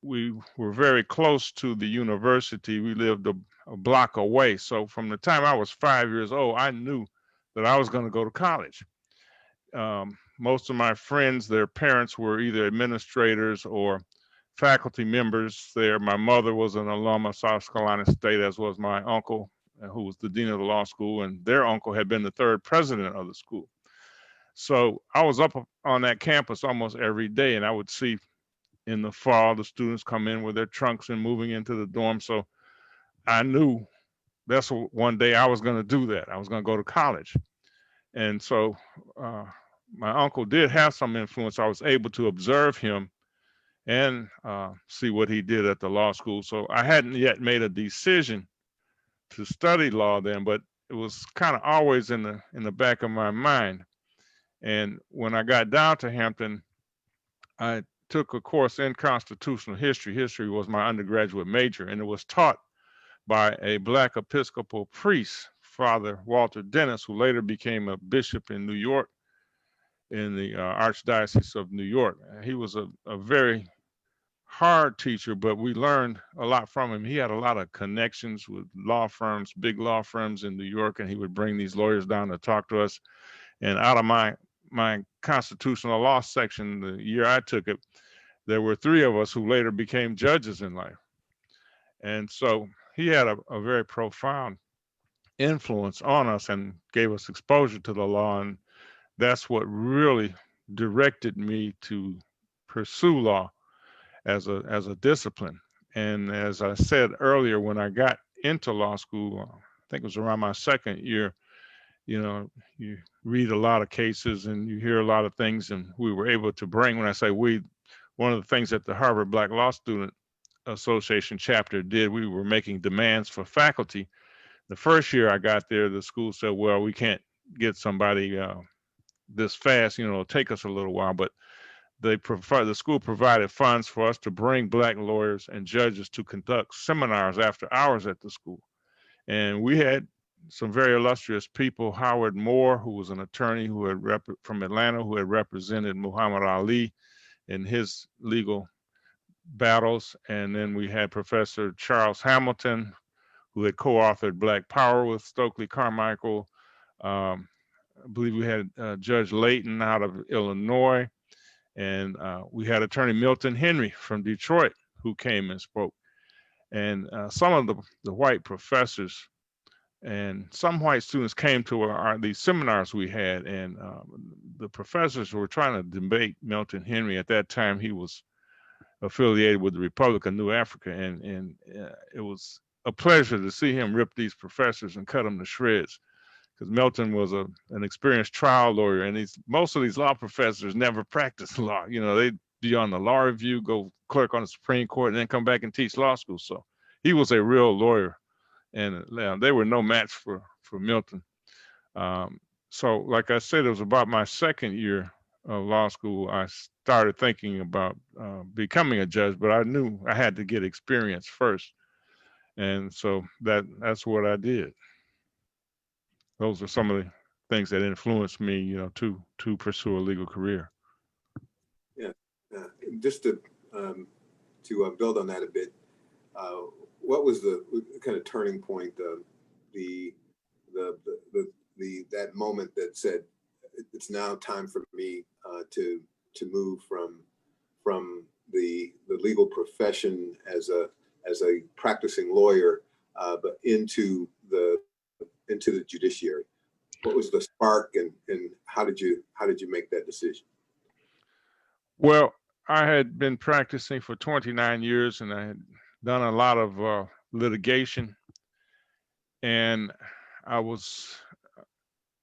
we were very close to the university. We lived a block away. So from the time I was 5 years old, I knew that I was going to go to college. Most of my friends, their parents were either administrators or faculty members there. My mother was an alum of South Carolina State, as was my uncle, who was the dean of the law school, and their uncle had been the third president of the school. So I was up on that campus almost every day, and I would see in the fall the students come in with their trunks and moving into the dorm. So I knew that's one day I was going to do that. I was going to go to college. And so my uncle did have some influence. I was able to observe him and see what he did at the law school. So I hadn't yet made a decision to study law then, but it was kind of always in the back of my mind. And when I got down to Hampton, I took a course in constitutional history. History was my undergraduate major, and it was taught by a Black Episcopal priest, Father Walter Dennis, who later became a bishop in New York, in the Archdiocese of New York. He was a very hard teacher, but we learned a lot from him. He had a lot of connections with law firms, big law firms in New York, and he would bring these lawyers down to talk to us. And out of my constitutional law section, the year I took it, there were 3 of us who later became judges in life. And so he had a very profound influence on us and gave us exposure to the law. And that's what really directed me to pursue law as a discipline. And as I said earlier, when I got into law school, I think it was around my second year, you read a lot of cases and you hear a lot of things, and we were able to bring, when I say we, one of the things that the Harvard Black Law Student Association chapter did, we were making demands for faculty. The first year I got there, the school said, well, we can't get somebody this fast, it'll take us a little while, but the school provided funds for us to bring Black lawyers and judges to conduct seminars after hours at the school. And we had some very illustrious people. Howard Moore, who was an attorney who had from Atlanta, who had represented Muhammad Ali in his legal battles. And then we had Professor Charles Hamilton, who had co-authored Black Power with Stokely Carmichael. I believe we had Judge Layton out of Illinois. And we had attorney Milton Henry from Detroit who came and spoke. And some of the white professors and some white students came to these seminars we had, and the professors were trying to debate Milton Henry. At that time, he was affiliated with the Republic of New Africa, and it was a pleasure to see him rip these professors and cut them to shreds, because Milton was an experienced trial lawyer, and most of these law professors never practiced law. They'd be on the law review, go clerk on the Supreme Court, and then come back and teach law school. So he was a real lawyer. And they were no match for Milton. So like I said, it was about my second year of law school, I started thinking about becoming a judge, but I knew I had to get experience first. And so that's what I did. Those are some of the things that influenced me, to pursue a legal career. Yeah, just to build on that a bit, what was the kind of turning point, that moment that said it's now time for me to move from the legal profession as a practicing lawyer but into the judiciary. What was the spark, and how did you make that decision? Well, I had been practicing for 29 years and I had done a lot of litigation, and I was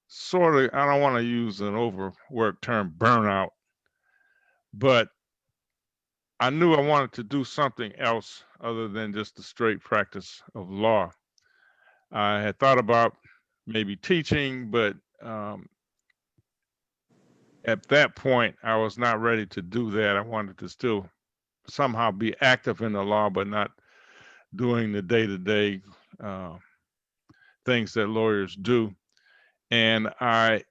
sort of, I don't want to use an overworked term, burnout, but I knew I wanted to do something else other than just the straight practice of law. I had thought about maybe teaching, but at that point, I was not ready to do that. I wanted to still somehow be active in the law, but not doing the day-to-day things that lawyers do. And I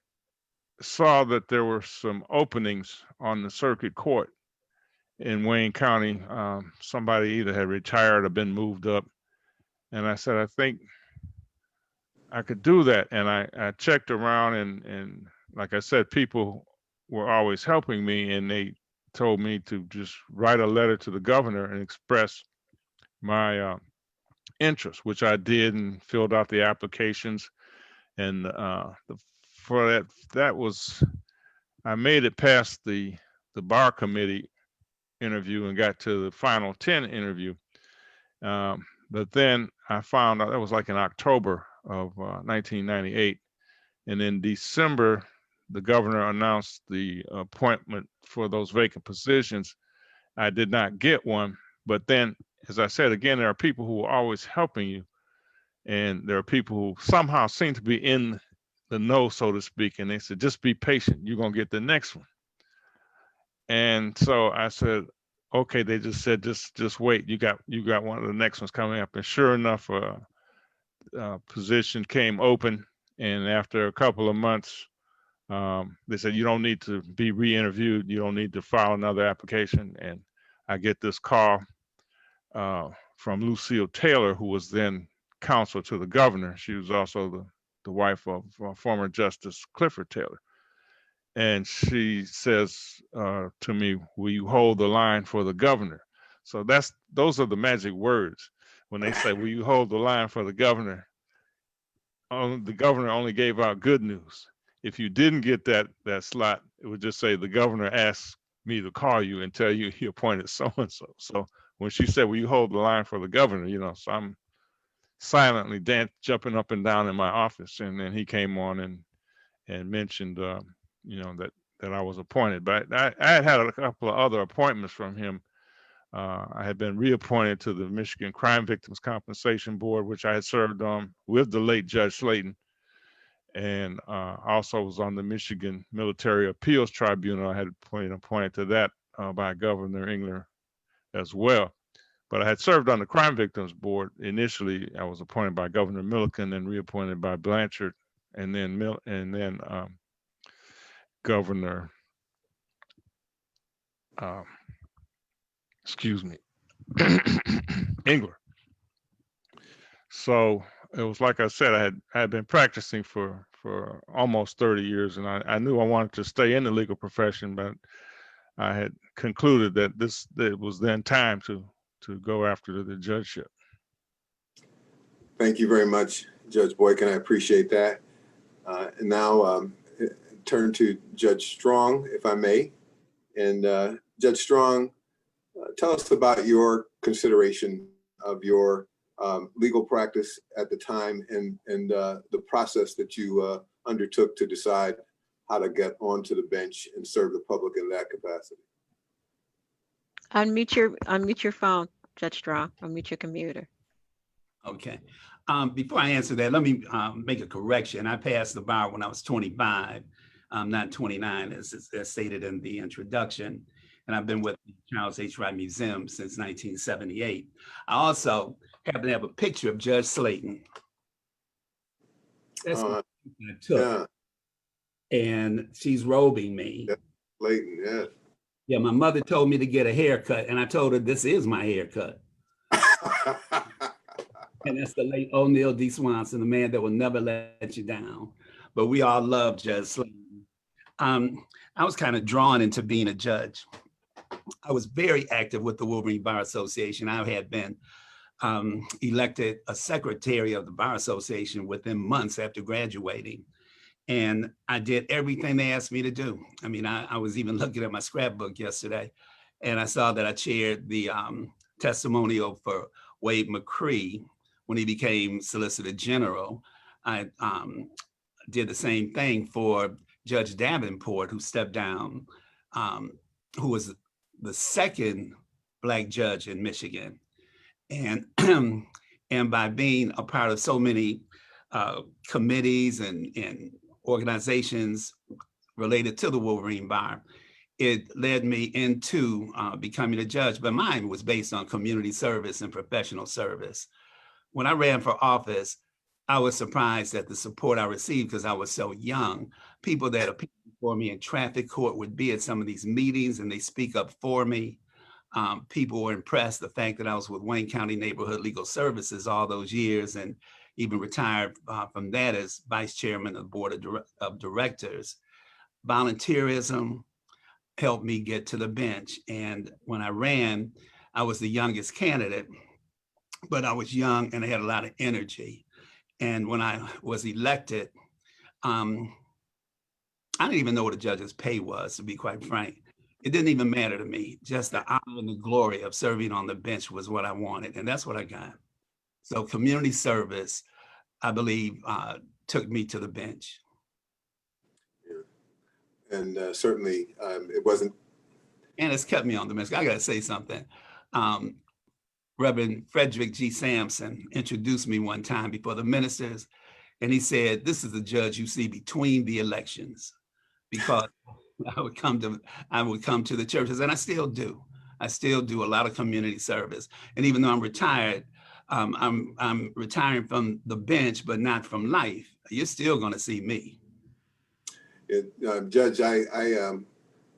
saw that there were some openings on the circuit court in Wayne County. Somebody either had retired or been moved up. And I said, I think I could do that. And I checked around, and like I said, people were always helping me, and they told me to just write a letter to the governor and express my interest, which I did, and filled out the applications. And for that was, I made it past the bar committee interview and got to the final 10 interview. But then I found out that was like in October of 1998. And in December, the governor announced the appointment for those vacant positions. I did not get one. But then, as I said, again, there are people who are always helping you. And there are people who somehow seem to be in the know, so to speak. And they said, just be patient. You're going to get the next one. And so I said, okay. They just said, just wait. You got one of the next ones coming up. And sure enough, position came open. And after a couple of months, they said, you don't need to be re-interviewed. You don't need to file another application. And I get this call from Lucille Taylor, who was then counsel to the governor. She was also the wife of former Justice Clifford Taylor. And she says to me, will you hold the line for the governor? So those are the magic words. When they say, will you hold the line for the governor? The governor only gave out good news. If you didn't get that slot, it would just say the governor asked me to call you and tell you he appointed so-and-so. So when she said, will you hold the line for the governor? So I'm silently jumping up and down in my office. And then he came on and mentioned, that I was appointed. But I had a couple of other appointments from him. I had been reappointed to the Michigan Crime Victims Compensation Board, which I had served on with the late Judge Slayton, and also was on the Michigan Military Appeals Tribunal. I had been appointed to that by Governor Engler as well. But I had served on the Crime Victims Board. Initially, I was appointed by Governor Milliken and reappointed by Blanchard, and then Governor, Engler. So it was like I said, I had been practicing for almost 30 years, and I knew I wanted to stay in the legal profession, but I had concluded that it was then time to go after the judgeship. Thank you very much, Judge Boykin. I appreciate that. And now turn to Judge Strong, if I may. And Judge Strong, tell us about your consideration of your legal practice at the time and the process that you undertook to decide how to get onto the bench and serve the public in that capacity. Unmute your phone, Judge Strong. Unmute your computer. Okay. Before I answer that, let me make a correction. I passed the bar when I was 25, not 29, as stated in the introduction. And I've been with the Charles H. Wright Museum since 1978. I also happen to have a picture of Judge Slayton. That's what I took. Yeah. And she's robing me. Yeah. Slayton, yeah. Yeah, my mother told me to get a haircut, and I told her this is my haircut. And that's the late O'Neal D. Swanson, the man that will never let you down. But we all love Judge Slayton. I was kind of drawn into being a judge. I was very active with the Wolverine Bar Association. I had been elected a secretary of the Bar Association within months after graduating. And I did everything they asked me to do. I mean, I was even looking at my scrapbook yesterday, and I saw that I chaired the testimonial for Wade McCree when he became Solicitor General. I did the same thing for Judge Davenport, who stepped down, who was the second Black judge in Michigan. And, and by being a part of so many committees and organizations related to the Wolverine Bar, it led me into becoming a judge, but mine was based on community service and professional service. When I ran for office, I was surprised at the support I received because I was so young. People that appeared before me in traffic court would be at some of these meetings and they speak up for me. People were impressed the fact that I was with Wayne County Neighborhood Legal Services all those years and even retired from that as vice chairman of the board of directors. Volunteerism helped me get to the bench. And when I ran, I was the youngest candidate, but I was young and I had a lot of energy. And when I was elected, I didn't even know what a judge's pay was, to be quite frank. It didn't even matter to me. Just the honor and the glory of serving on the bench was what I wanted, and that's what I got. So community service, I believe, took me to the bench. Yeah. And certainly it wasn't. And it's kept me on the bench. I gotta say something. Reverend Frederick G. Sampson introduced me one time before the ministers, and he said, "This is the judge you see between the elections," because I would come to the churches, and I still do. I still do a lot of community service, and even though I'm retired, I'm retiring from the bench, but not from life. You're still going to see me. Judge, I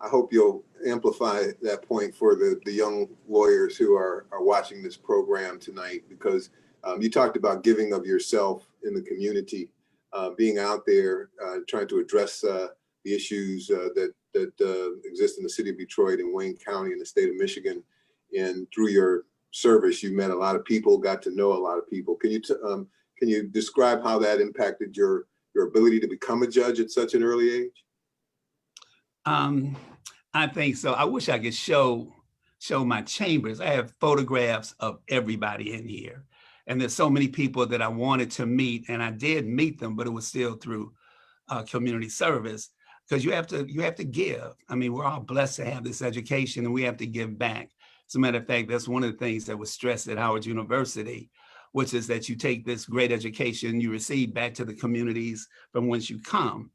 hope you'll amplify that point for the young lawyers who are watching this program tonight, because you talked about giving of yourself in the community, being out there, trying to address the issues that exist in the city of Detroit and Wayne County and the state of Michigan. And through your service, you met a lot of people, got to know a lot of people. Can you describe how that impacted your ability to become a judge at such an early age? I think so. I wish I could show my chambers. I have photographs of everybody in here. And there's so many people that I wanted to meet, and I did meet them, but it was still through community service, because you have to give. I mean, we're all blessed to have this education, and we have to give back. As a matter of fact, that's one of the things that was stressed at Howard University, which is that you take this great education you receive back to the communities from whence you come,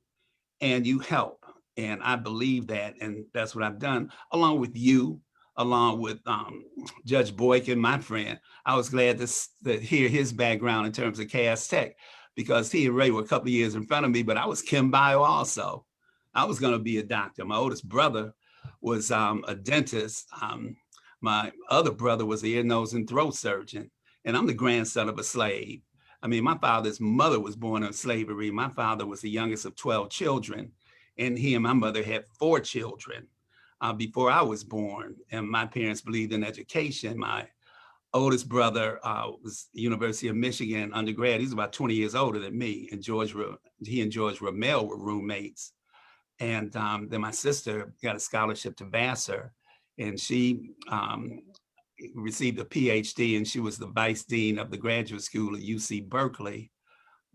and you help. And I believe that, and that's what I've done, along with you, along with Judge Boykin, my friend. I was glad to hear his background in terms of Cass Tech, because he and Ray were a couple of years in front of me, but I was Chem Bio also. I was gonna be a doctor. My oldest brother was a dentist. My other brother was an ear, nose, and throat surgeon. And I'm the grandson of a slave. I mean, my father's mother was born in slavery. My father was the youngest of 12 children. And he and my mother had 4 children before I was born. And my parents believed in education. My oldest brother was University of Michigan undergrad. He's about 20 years older than me. And he and George Ramel were roommates. And then my sister got a scholarship to Vassar, and she received a PhD, and she was the vice dean of the graduate school at UC Berkeley.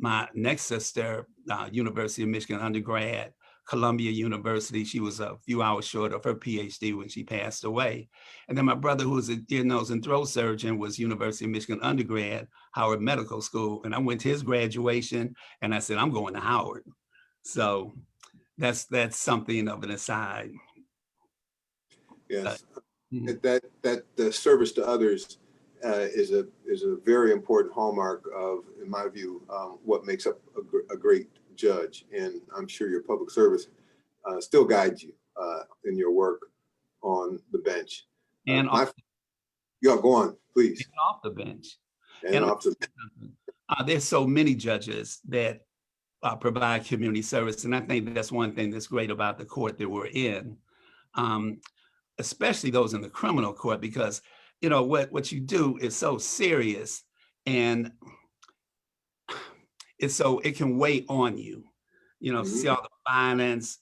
My next sister, University of Michigan undergrad, Columbia University. She was a few hours short of her PhD when she passed away. And then my brother, who was an ear, nose, and throat surgeon, was University of Michigan undergrad, Howard Medical School. And I went to his graduation, and I said, I'm going to Howard. So that's something of an aside. Yes, that the service to others is a very important hallmark of, in my view, what makes up a great judge. And I'm sure your public service still guides you in your work on the bench. And go on, please. And off the bench. And off the there's so many judges that provide community service. And I think that's one thing that's great about the court that we're in, especially those in the criminal court, because you know, what you do is so serious, and it's so it can weigh on you, you know, see all the violence,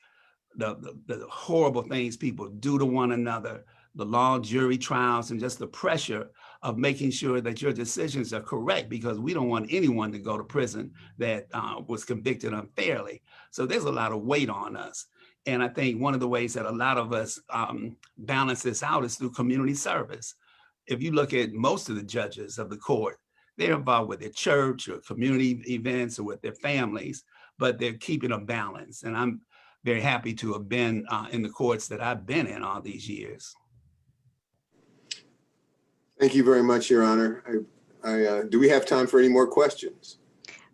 the horrible things people do to one another, the long jury trials, and just the pressure of making sure that your decisions are correct, because we don't want anyone to go to prison that was convicted unfairly. So there's a lot of weight on us. And I think one of the ways that a lot of us balance this out is through community service. If you look at most of the judges of the court, they're involved with their church or community events or with their families, but they're keeping a balance. And I'm very happy to have been in the courts that I've been in all these years. Thank you very much, Your Honor. Do we have time for any more questions?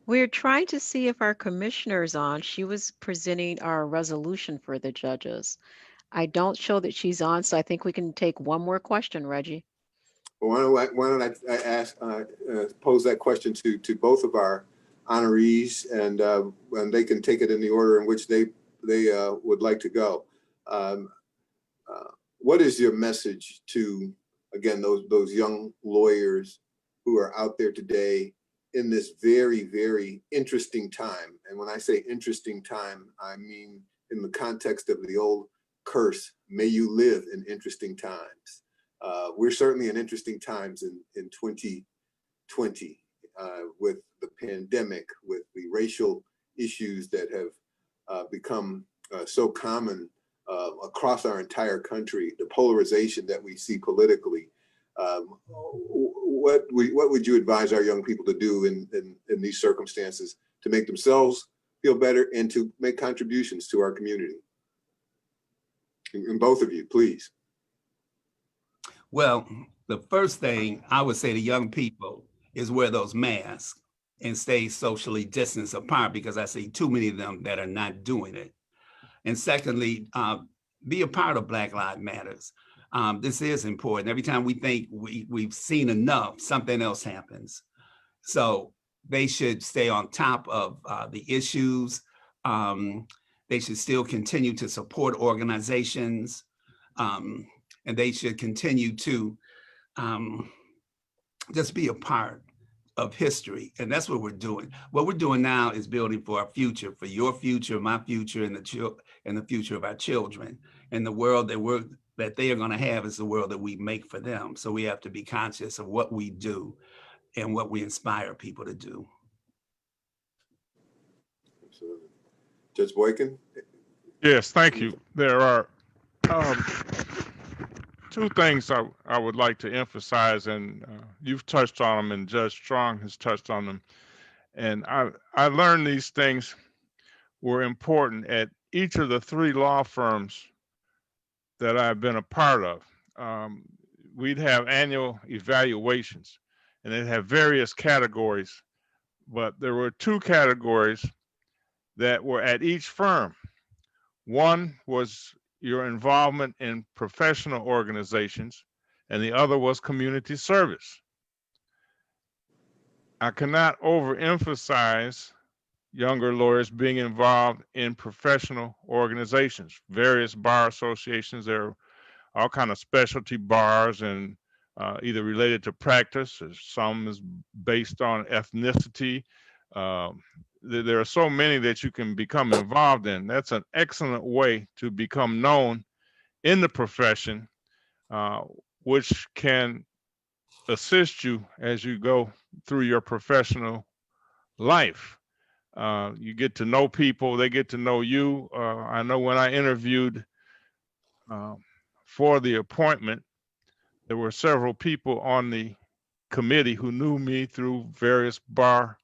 We're trying to see if our commissioner is on. She was presenting our resolution for the judges. I don't show that she's on, so I think we can take one more question, Reggie. Well, why don't I ask, pose that question to both of our honorees, and they can take it in the order in which they would like to go. What is your message to, again, those young lawyers who are out there today in this very, very interesting time? And when I say interesting time, I mean in the context of the old curse, may you live in interesting times. We're certainly in interesting times in 2020 with the pandemic, with the racial issues that have become so common across our entire country, the polarization that we see politically. What would you advise our young people to do in these circumstances to make themselves feel better and to make contributions to our community? And both of you, please. Well, the first thing I would say to young people is wear those masks and stay socially distanced apart, because I see too many of them that are not doing it. And secondly, be a part of Black Lives Matters. This is important. Every time we think we've seen enough, something else happens. So they should stay on top of the issues. They should still continue to support organizations, and they should continue to just be a part of history. And that's what we're doing. What we're doing now is building for our future, for your future, my future, and the future of our children. And the world that they are going to have is the world that we make for them. So we have to be conscious of what we do and what we inspire people to do. Absolutely. Judge Boykin? Yes, thank you. There are two things I would like to emphasize, and you've touched on them, and Judge Strong has touched on them. And I learned these things were important at each of the three law firms that I've been a part of. We'd have annual evaluations, and they'd have various categories, but there were two categories that were at each firm. One was your involvement in professional organizations, and the other was community service. I cannot overemphasize younger lawyers being involved in professional organizations, various bar associations. There are all kinds of specialty bars, and either related to practice, or some is based on ethnicity. There are so many that you can become involved in. That's an excellent way to become known in the profession, which can assist you as you go through your professional life. You get to know people, they get to know you. I know when I interviewed for the appointment, there were several people on the committee who knew me through various bar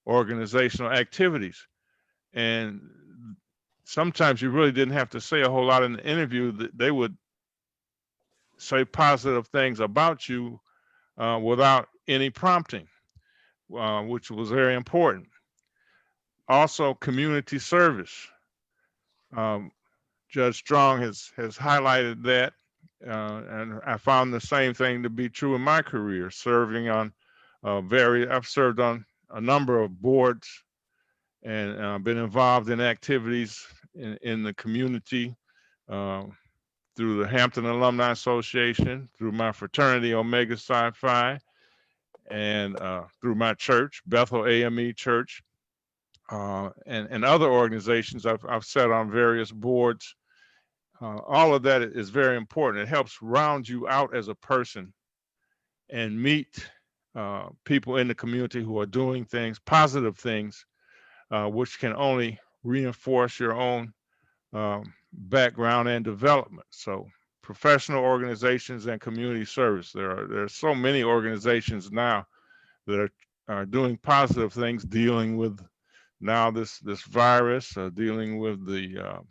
organizational activities. And sometimes you really didn't have to say a whole lot in the interview. That they would say positive things about you without any prompting, which was very important. Also, community service. Judge Strong has highlighted that, and I found the same thing to be true in my career, serving on I've served on a number of boards, and been involved in activities in the community, through the Hampton Alumni Association, through my fraternity, Omega Psi Phi, and through my church, Bethel AME Church, and other organizations. I've sat on various boards. All of that is very important. It helps round you out as a person and meet people in the community who are doing things, positive things, which can only reinforce your own background and development. So professional organizations and community service. There are so many organizations now that are doing positive things, dealing with now this virus, dealing with the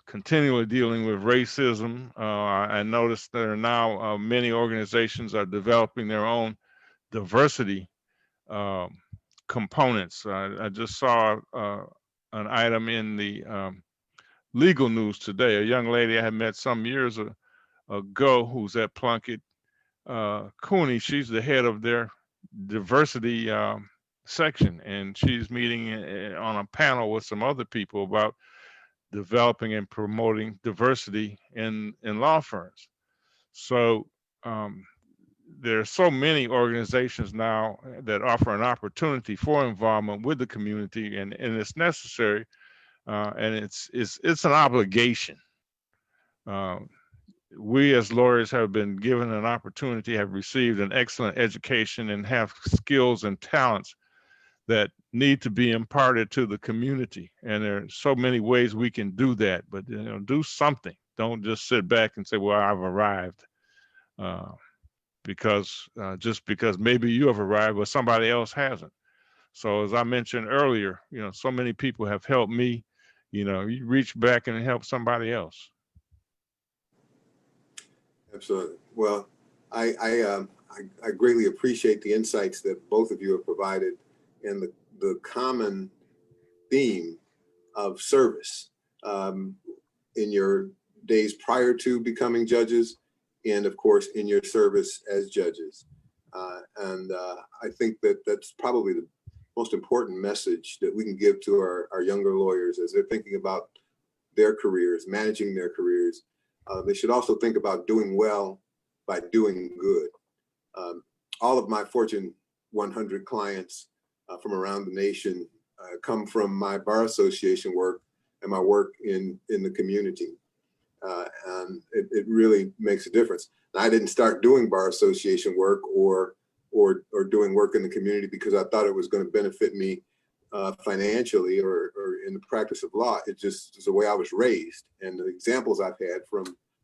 continually dealing with racism. I noticed there are now many organizations are developing their own diversity components. I just saw an item in the legal news today. A young lady I had met some years ago who's at Plunkett Cooney. She's the head of their diversity section, and she's meeting on a panel with some other people about developing and promoting diversity in law firms. So there are so many organizations now that offer an opportunity for involvement with the community, and it's necessary, and it's an obligation. We as lawyers have been given an opportunity, have received an excellent education, and have skills and talents that need to be imparted to the community. And there are so many ways we can do that, but do something. Don't just sit back and say, well, I've arrived. Just because maybe you have arrived, but somebody else hasn't. So as I mentioned earlier, so many people have helped me. You reach back and help somebody else. Absolutely. Well, I greatly appreciate the insights that both of you have provided, and the common theme of service in your days prior to becoming judges, and of course in your service as judges. And I think that that's probably the most important message that we can give to our younger lawyers as they're thinking about their careers, managing their careers. They should also think about doing well by doing good. All of my Fortune 100 clients from around the nation come from my bar association work and my work in the community. And it really makes a difference. And I didn't start doing bar association work or doing work in the community because I thought it was going to benefit me financially or in the practice of law. It just is the way I was raised, and the examples I've had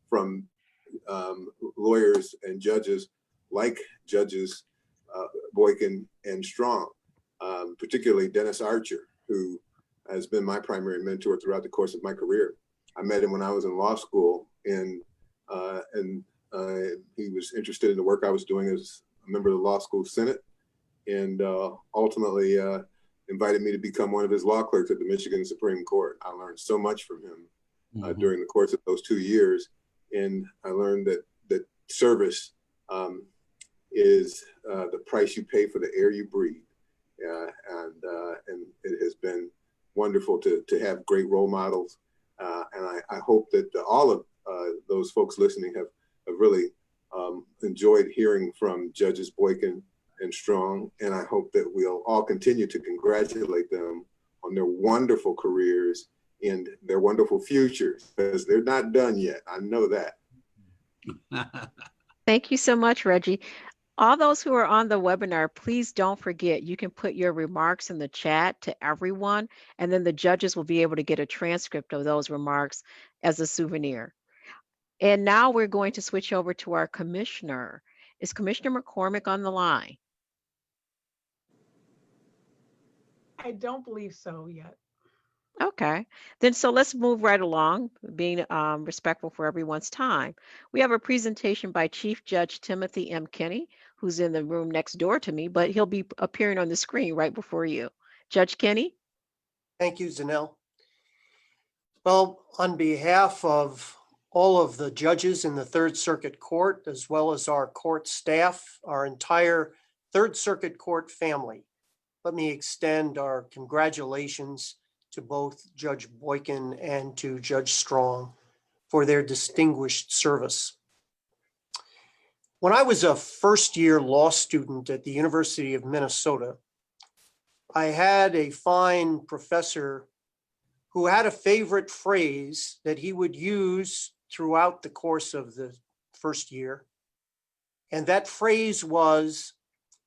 from lawyers and judges like Judges Boykin and Strong, particularly Dennis Archer, who has been my primary mentor throughout the course of my career. I met him when I was in law school, and he was interested in the work I was doing as a member of the law school senate, and ultimately invited me to become one of his law clerks at the Michigan Supreme Court. I learned so much from him during the course of those 2 years, and I learned that service is the price you pay for the air you breathe. And it has been wonderful to have great role models. And I hope that all of those folks listening have really enjoyed hearing from Judges Boykin and Strong. And I hope that we'll all continue to congratulate them on their wonderful careers and their wonderful futures, because they're not done yet. I know that. Thank you so much, Reggie. All those who are on the webinar, please don't forget, you can put your remarks in the chat to everyone, and then the judges will be able to get a transcript of those remarks as a souvenir. And now we're going to switch over to our commissioner. Is Commissioner McCormick on the line? I don't believe so yet. Okay, then so let's move right along, being respectful for everyone's time. We have a presentation by Chief Judge Timothy M. Kinney, who's in the room next door to me, but he'll be appearing on the screen right before you. Judge Kinney? Thank you, Zanelle. Well, on behalf of all of the judges in the Third Circuit Court, as well as our court staff, our entire Third Circuit Court family, let me extend our congratulations to both Judge Boykin and to Judge Strong for their distinguished service. When I was a first-year law student at the University of Minnesota, I had a fine professor who had a favorite phrase that he would use throughout the course of the first year. And that phrase was,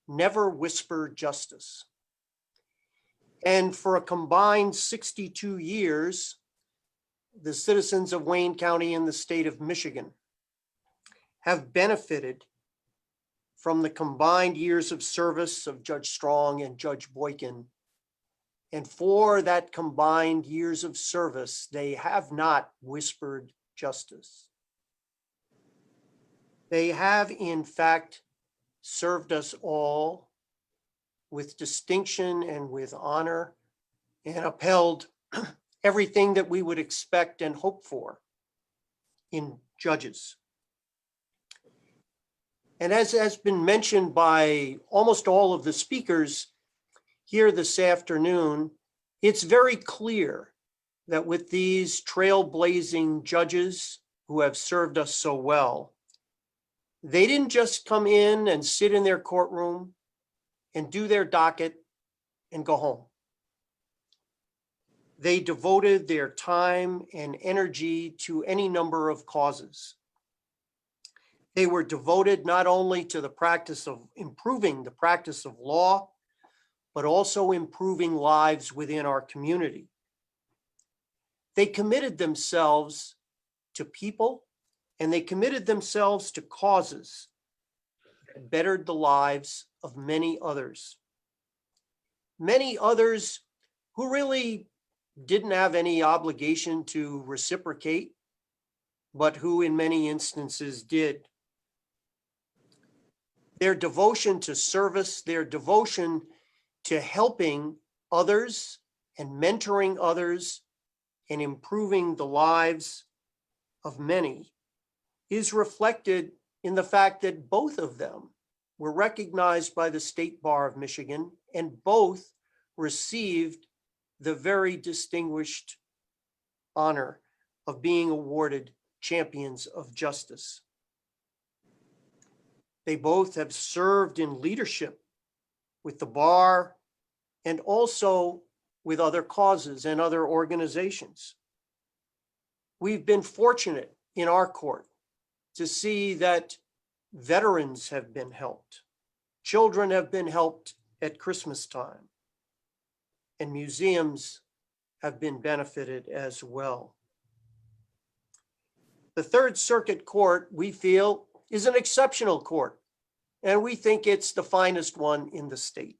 "Never whisper justice." And for a combined 62 years, the citizens of Wayne County and the state of Michigan have benefited from the combined years of service of Judge Strong and Judge Boykin. And for that combined years of service, they have not whispered justice. They have, in fact, served us all with distinction and with honor, and upheld everything that we would expect and hope for in judges. And as has been mentioned by almost all of the speakers here this afternoon, it's very clear that with these trailblazing judges who have served us so well, they didn't just come in and sit in their courtroom and do their docket and go home. They devoted their time and energy to any number of causes. They were devoted not only to the practice of improving the practice of law, but also improving lives within our community. They committed themselves to people, and they committed themselves to causes that bettered the lives of many others. Many others who really didn't have any obligation to reciprocate, but who in many instances did. Their devotion to service, their devotion to helping others and mentoring others and improving the lives of many is reflected in the fact that both of them were recognized by the State Bar of Michigan, and both received the very distinguished honor of being awarded Champions of Justice. They both have served in leadership with the bar and also with other causes and other organizations. We've been fortunate in our court to see that veterans have been helped, children have been helped at Christmas time, and museums have been benefited as well. The Third Circuit Court, we feel, is an exceptional court, and we think it's the finest one in the state.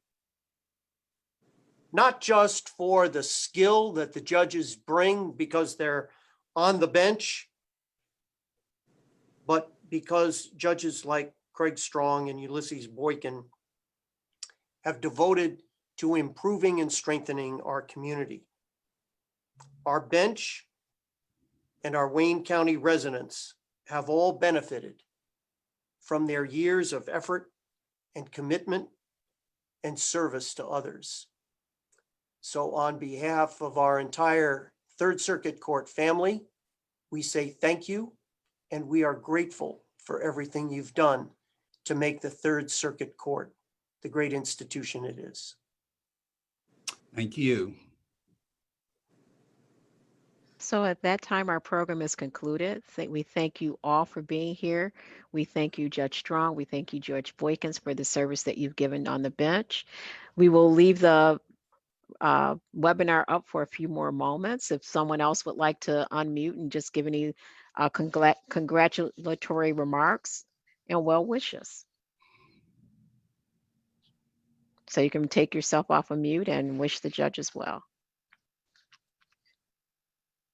Not just for the skill that the judges bring because they're on the bench, but because judges like Craig Strong and Ulysses Boykin have devoted to improving and strengthening our community. Our bench and our Wayne County residents have all benefited from their years of effort and commitment and service to others. So on behalf of our entire Third Circuit Court family, we say thank you, and we are grateful for everything you've done to make the Third Circuit Court the great institution it is. Thank you. So at that time, our program is concluded. We thank you all for being here. We thank you, Judge Strong. We thank you, Judge Boykins, for the service that you've given on the bench. We will leave the webinar up for a few more moments. If someone else would like to unmute and just give any congratulatory remarks and well wishes. So you can take yourself off of mute and wish the judges well.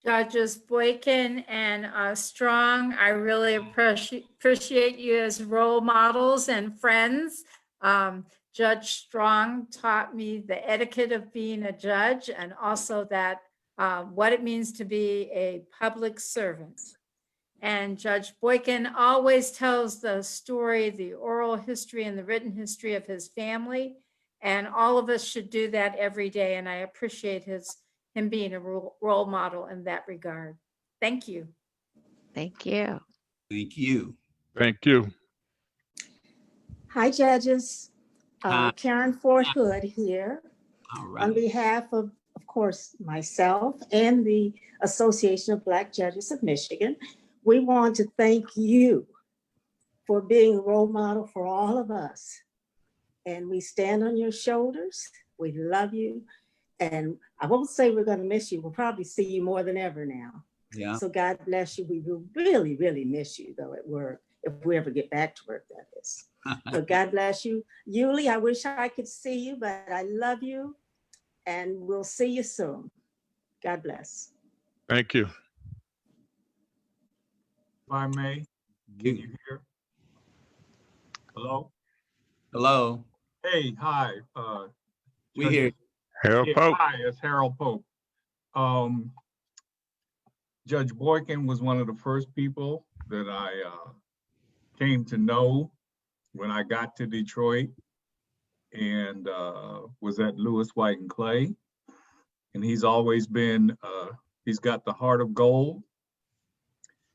Judges Boykin and Strong, I really appreciate you as role models and friends. Judge Strong taught me the etiquette of being a judge, and also that what it means to be a public servant. And Judge Boykin always tells the story, the oral history and the written history of his family. And all of us should do that every day. And I appreciate his and being a role model in that regard. Thank you. Thank you. Thank you. Thank you. Hi, judges. Hi. Karen Ford Hood here. All right. On behalf of course, myself and the Association of Black Judges of Michigan, we want to thank you for being a role model for all of us. And we stand on your shoulders. We love you. And I won't say we're going to miss you. We'll probably see you more than ever now. Yeah. So God bless you. We will really, really miss you though at work, if we ever get back to work, that is. But God bless you. Yuli, I wish I could see you, but I love you. And we'll see you soon. God bless. Thank you. If I may, can you hear? Hello? Hello. Hey, hi. We hear Harold Pope. Hi, it's Harold Pope. Judge Boykin was one of the first people that I came to know when I got to Detroit, and was at Lewis, White and Clay. And he's always been, he's got the heart of gold.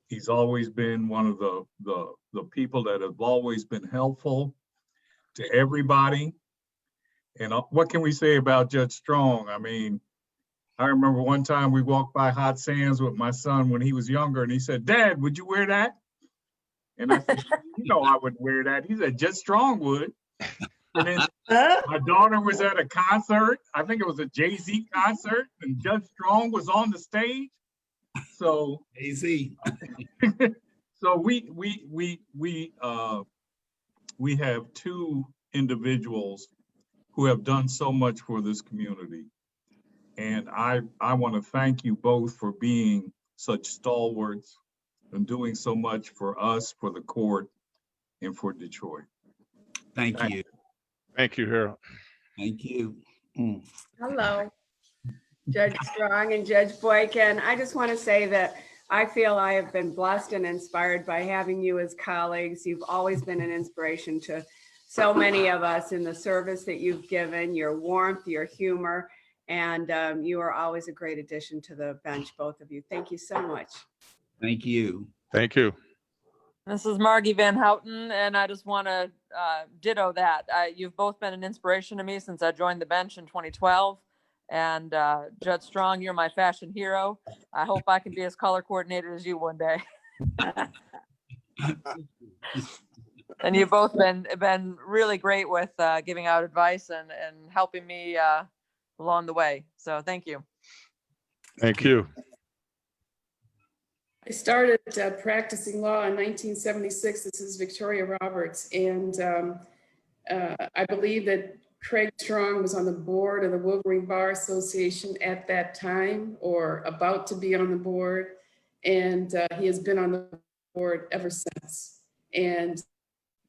He's always been one of the people that have always been helpful to everybody. And what can we say about Judge Strong? I mean, I remember one time we walked by Hot Sands with my son when he was younger, and he said, "Dad, would you wear that?" And I said, "You know I would wear that." He said, "Judge Strong would." And then my daughter was at a concert. I think it was a Jay-Z concert, and Judge Strong was on the stage. So Jay-Z. So we have two individuals who have done so much for this community. And I want to thank you both for being such stalwarts and doing so much for us, for the court, and for Detroit. Thank you. Thank you, Harold. Thank you. Hello, Judge Strong and Judge Boykin. I just want to say that I feel I have been blessed and inspired by having you as colleagues. You've always been an inspiration to so many of us in the service that you've given, your warmth, your humor, and you are always a great addition to the bench, both of you. Thank you so much. Thank you. Thank you. This is Margie Van Houten, and I just want to ditto that. You've both been an inspiration to me since I joined the bench in 2012. And Judge Strong, you're my fashion hero. I hope I can be as color coordinated as you one day. And you've both been really great with giving out advice and helping me along the way. So thank you. Thank you. I started practicing law in 1976. This is Victoria Roberts. And I believe that Craig Strong was on the board of the Wolverine Bar Association at that time, or about to be on the board. And he has been on the board ever since. And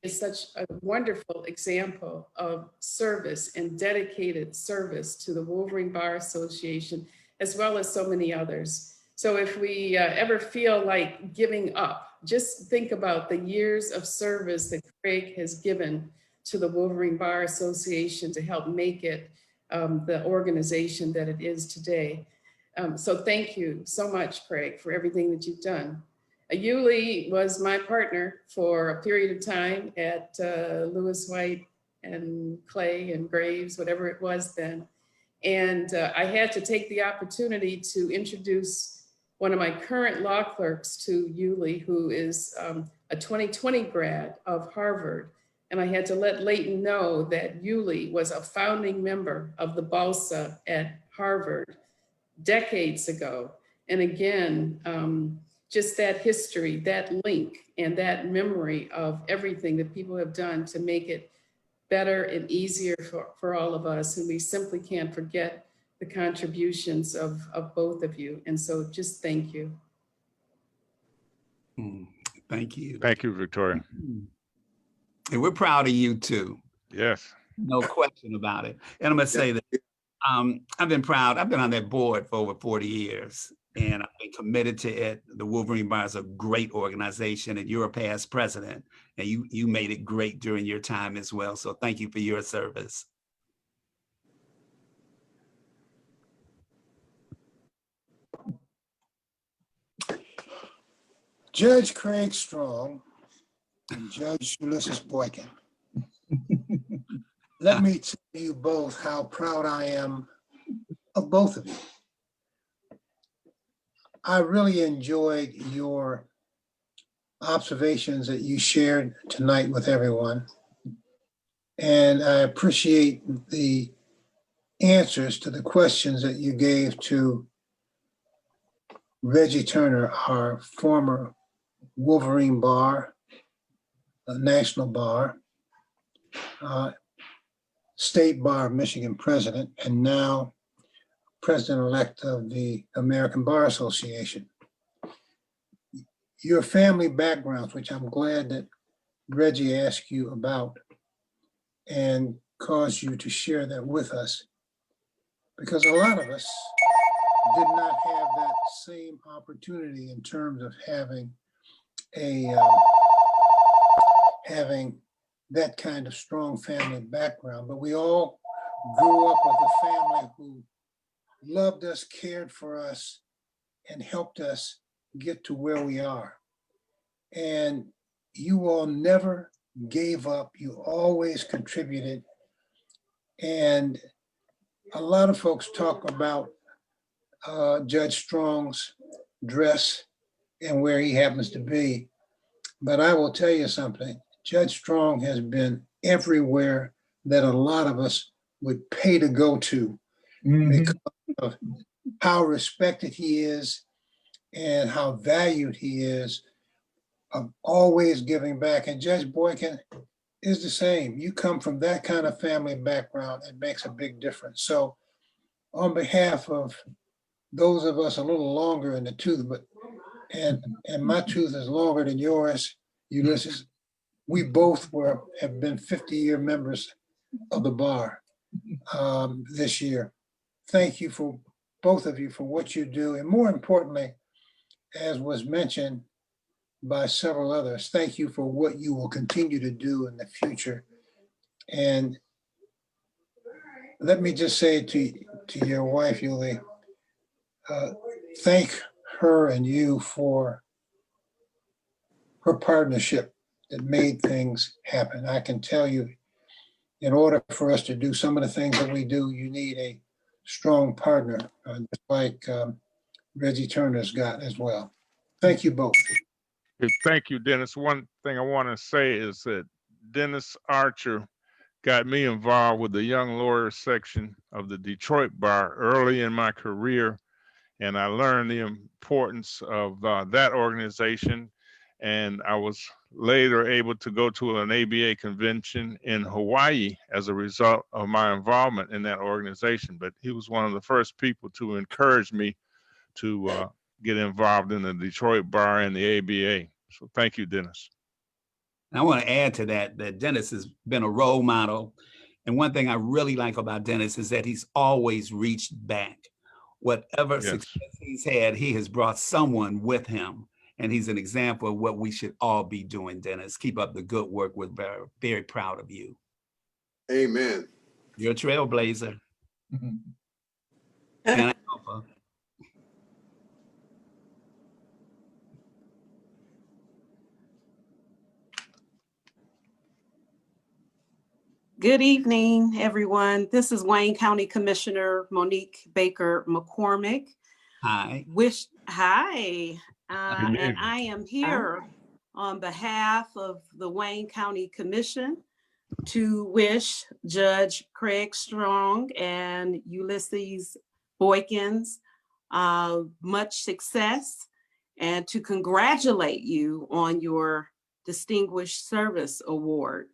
is such a wonderful example of service and dedicated service to the Wolverine Bar Association, as well as so many others. So if we ever feel like giving up, just think about the years of service that Craig has given to the Wolverine Bar Association to help make it the organization that it is today. So thank you so much, Craig, for everything that you've done. Yuli was my partner for a period of time at Lewis, White and Clay and Graves, whatever it was then. And I had to take the opportunity to introduce one of my current law clerks to Yuli, who is a 2020 grad of Harvard. And I had to let Leighton know that Yuli was a founding member of the BALSA at Harvard decades ago. And again, just that history, that link, and that memory of everything that people have done to make it better and easier for all of us. And we simply can't forget the contributions of both of you. And so just thank you. Thank you. Thank you, Victoria. And we're proud of you too. Yes. No question about it. And I'm gonna say that I've been proud. I've been on that board for over 40 years. And I've been committed to it. The Wolverine Bar is a great organization, and you're a past president, and you made it great during your time as well. So thank you for your service. Judge Craig Strong and Judge Ulysses Boykin. Let me tell you both how proud I am of both of you. I really enjoyed your observations that you shared tonight with everyone. And I appreciate the answers to the questions that you gave to Reggie Turner, our former Wolverine Bar, National Bar, State Bar of Michigan president, and now president-elect of the American Bar Association. Your family backgrounds, which I'm glad that Reggie asked you about and caused you to share that with us, because a lot of us did not have that same opportunity in terms of having that kind of strong family background. But we all grew up with a family who loved us, cared for us, and helped us get to where we are. And you all never gave up. You always contributed. And a lot of folks talk about Judge Strong's dress and where he happens to be. But I will tell you something. Judge Strong has been everywhere that a lot of us would pay to go to because of how respected he is and how valued he is, of always giving back. And Judge Boykin is the same. You come from that kind of family background, it makes a big difference. So on behalf of those of us a little longer in the tooth, and my tooth is longer than yours, Ulysses, we both have been 50-year members of the bar this year. Thank you for both of you for what you do. And more importantly, as was mentioned by several others, thank you for what you will continue to do in the future. And let me just say to your wife, Yuli, thank her and you for her partnership that made things happen. I can tell you, in order for us to do some of the things that we do, you need a strong partner, just like Reggie Turner's got as well. Thank you both. Thank you, Dennis. One thing I want to say is that Dennis Archer got me involved with the Young Lawyers section of the Detroit Bar early in my career, and I learned the importance of that organization. And I was later able to go to an ABA convention in Hawaii as a result of my involvement in that organization. But he was one of the first people to encourage me to get involved in the Detroit Bar and the ABA. So thank you, Dennis. I want to add to that Dennis has been a role model. And one thing I really like about Dennis is that he's always reached back. Whatever success he's had, he has brought someone with him. And he's an example of what we should all be doing, Dennis. Keep up the good work. We're very, very proud of you. Amen. You're a trailblazer. Can I help? Good evening, everyone. This is Wayne County Commissioner Monique Baker McCormick. Hi. Hi. And I am here on behalf of the Wayne County Commission to wish Judge Craig Strong and Ulysses Boykins much success and to congratulate you on your Distinguished Service Award.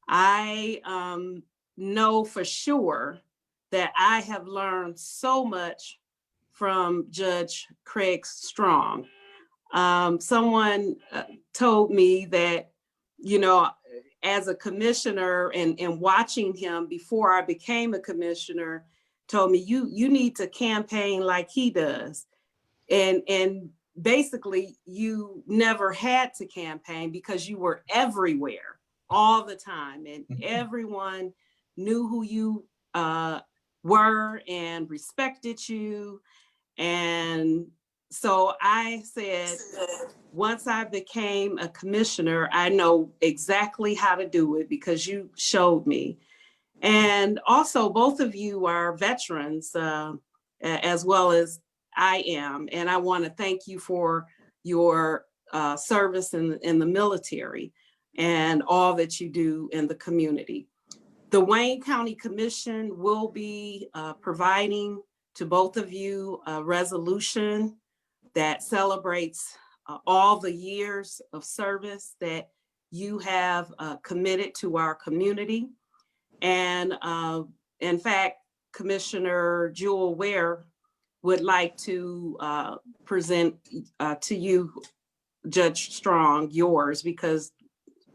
I know for sure that I have learned so much from Judge Craig Strong. Someone told me that, you know, as a commissioner and watching him before I became a commissioner, told me, you need to campaign like he does. And basically you never had to campaign because you were everywhere all the time, and everyone knew who you were and respected you. And So I said, once I became a commissioner, I know exactly how to do it because you showed me. And also both of you are veterans as well as I am. And I want to thank you for your service in the military and all that you do in the community. The Wayne County Commission will be providing to both of you a resolution that celebrates all the years of service that you have committed to our community. And in fact, Commissioner Jewel Ware would like to present to you, Judge Strong, yours, because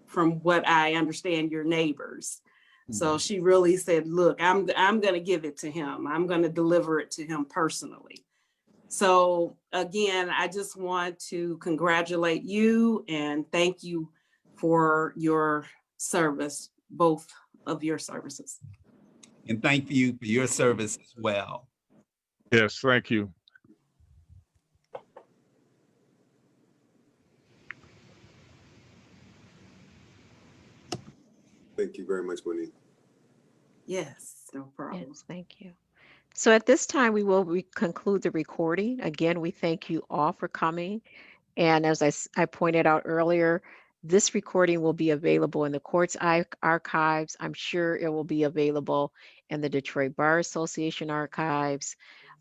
from what I understand, you're neighbors. So she really said, look, I'm going to give it to him. I'm going to deliver it to him personally. So again, I just want to congratulate you and thank you for your service, both of your services. And thank you for your service as well. Yes, thank you. Thank you very much, Monique. Yes, no problem. Yes, thank you. So at this time, we will conclude the recording. Again, we thank you all for coming. And as I pointed out earlier, this recording will be available in the court's archives. I'm sure it will be available in the Detroit Bar Association archives,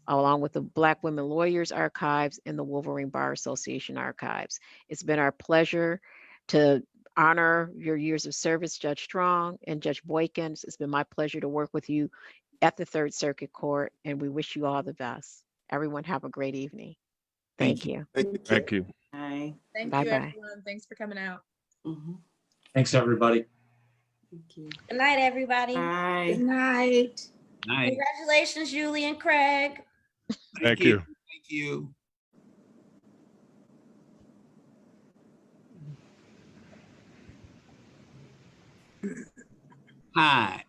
along with the Black Women Lawyers archives and the Wolverine Bar Association archives. It's been our pleasure to honor your years of service, Judge Strong and Judge Boykin. It's been my pleasure to work with you at the Third Circuit Court, and we wish you all the best. Everyone have a great evening. Thank you. Thank you. Bye. Thank Bye-bye. you, everyone. Thanks for coming out. Thanks, everybody. Thank you. Good night, everybody. Bye. Good night. Night. Congratulations, Julie and Craig. Thank you. Thank you. Hi.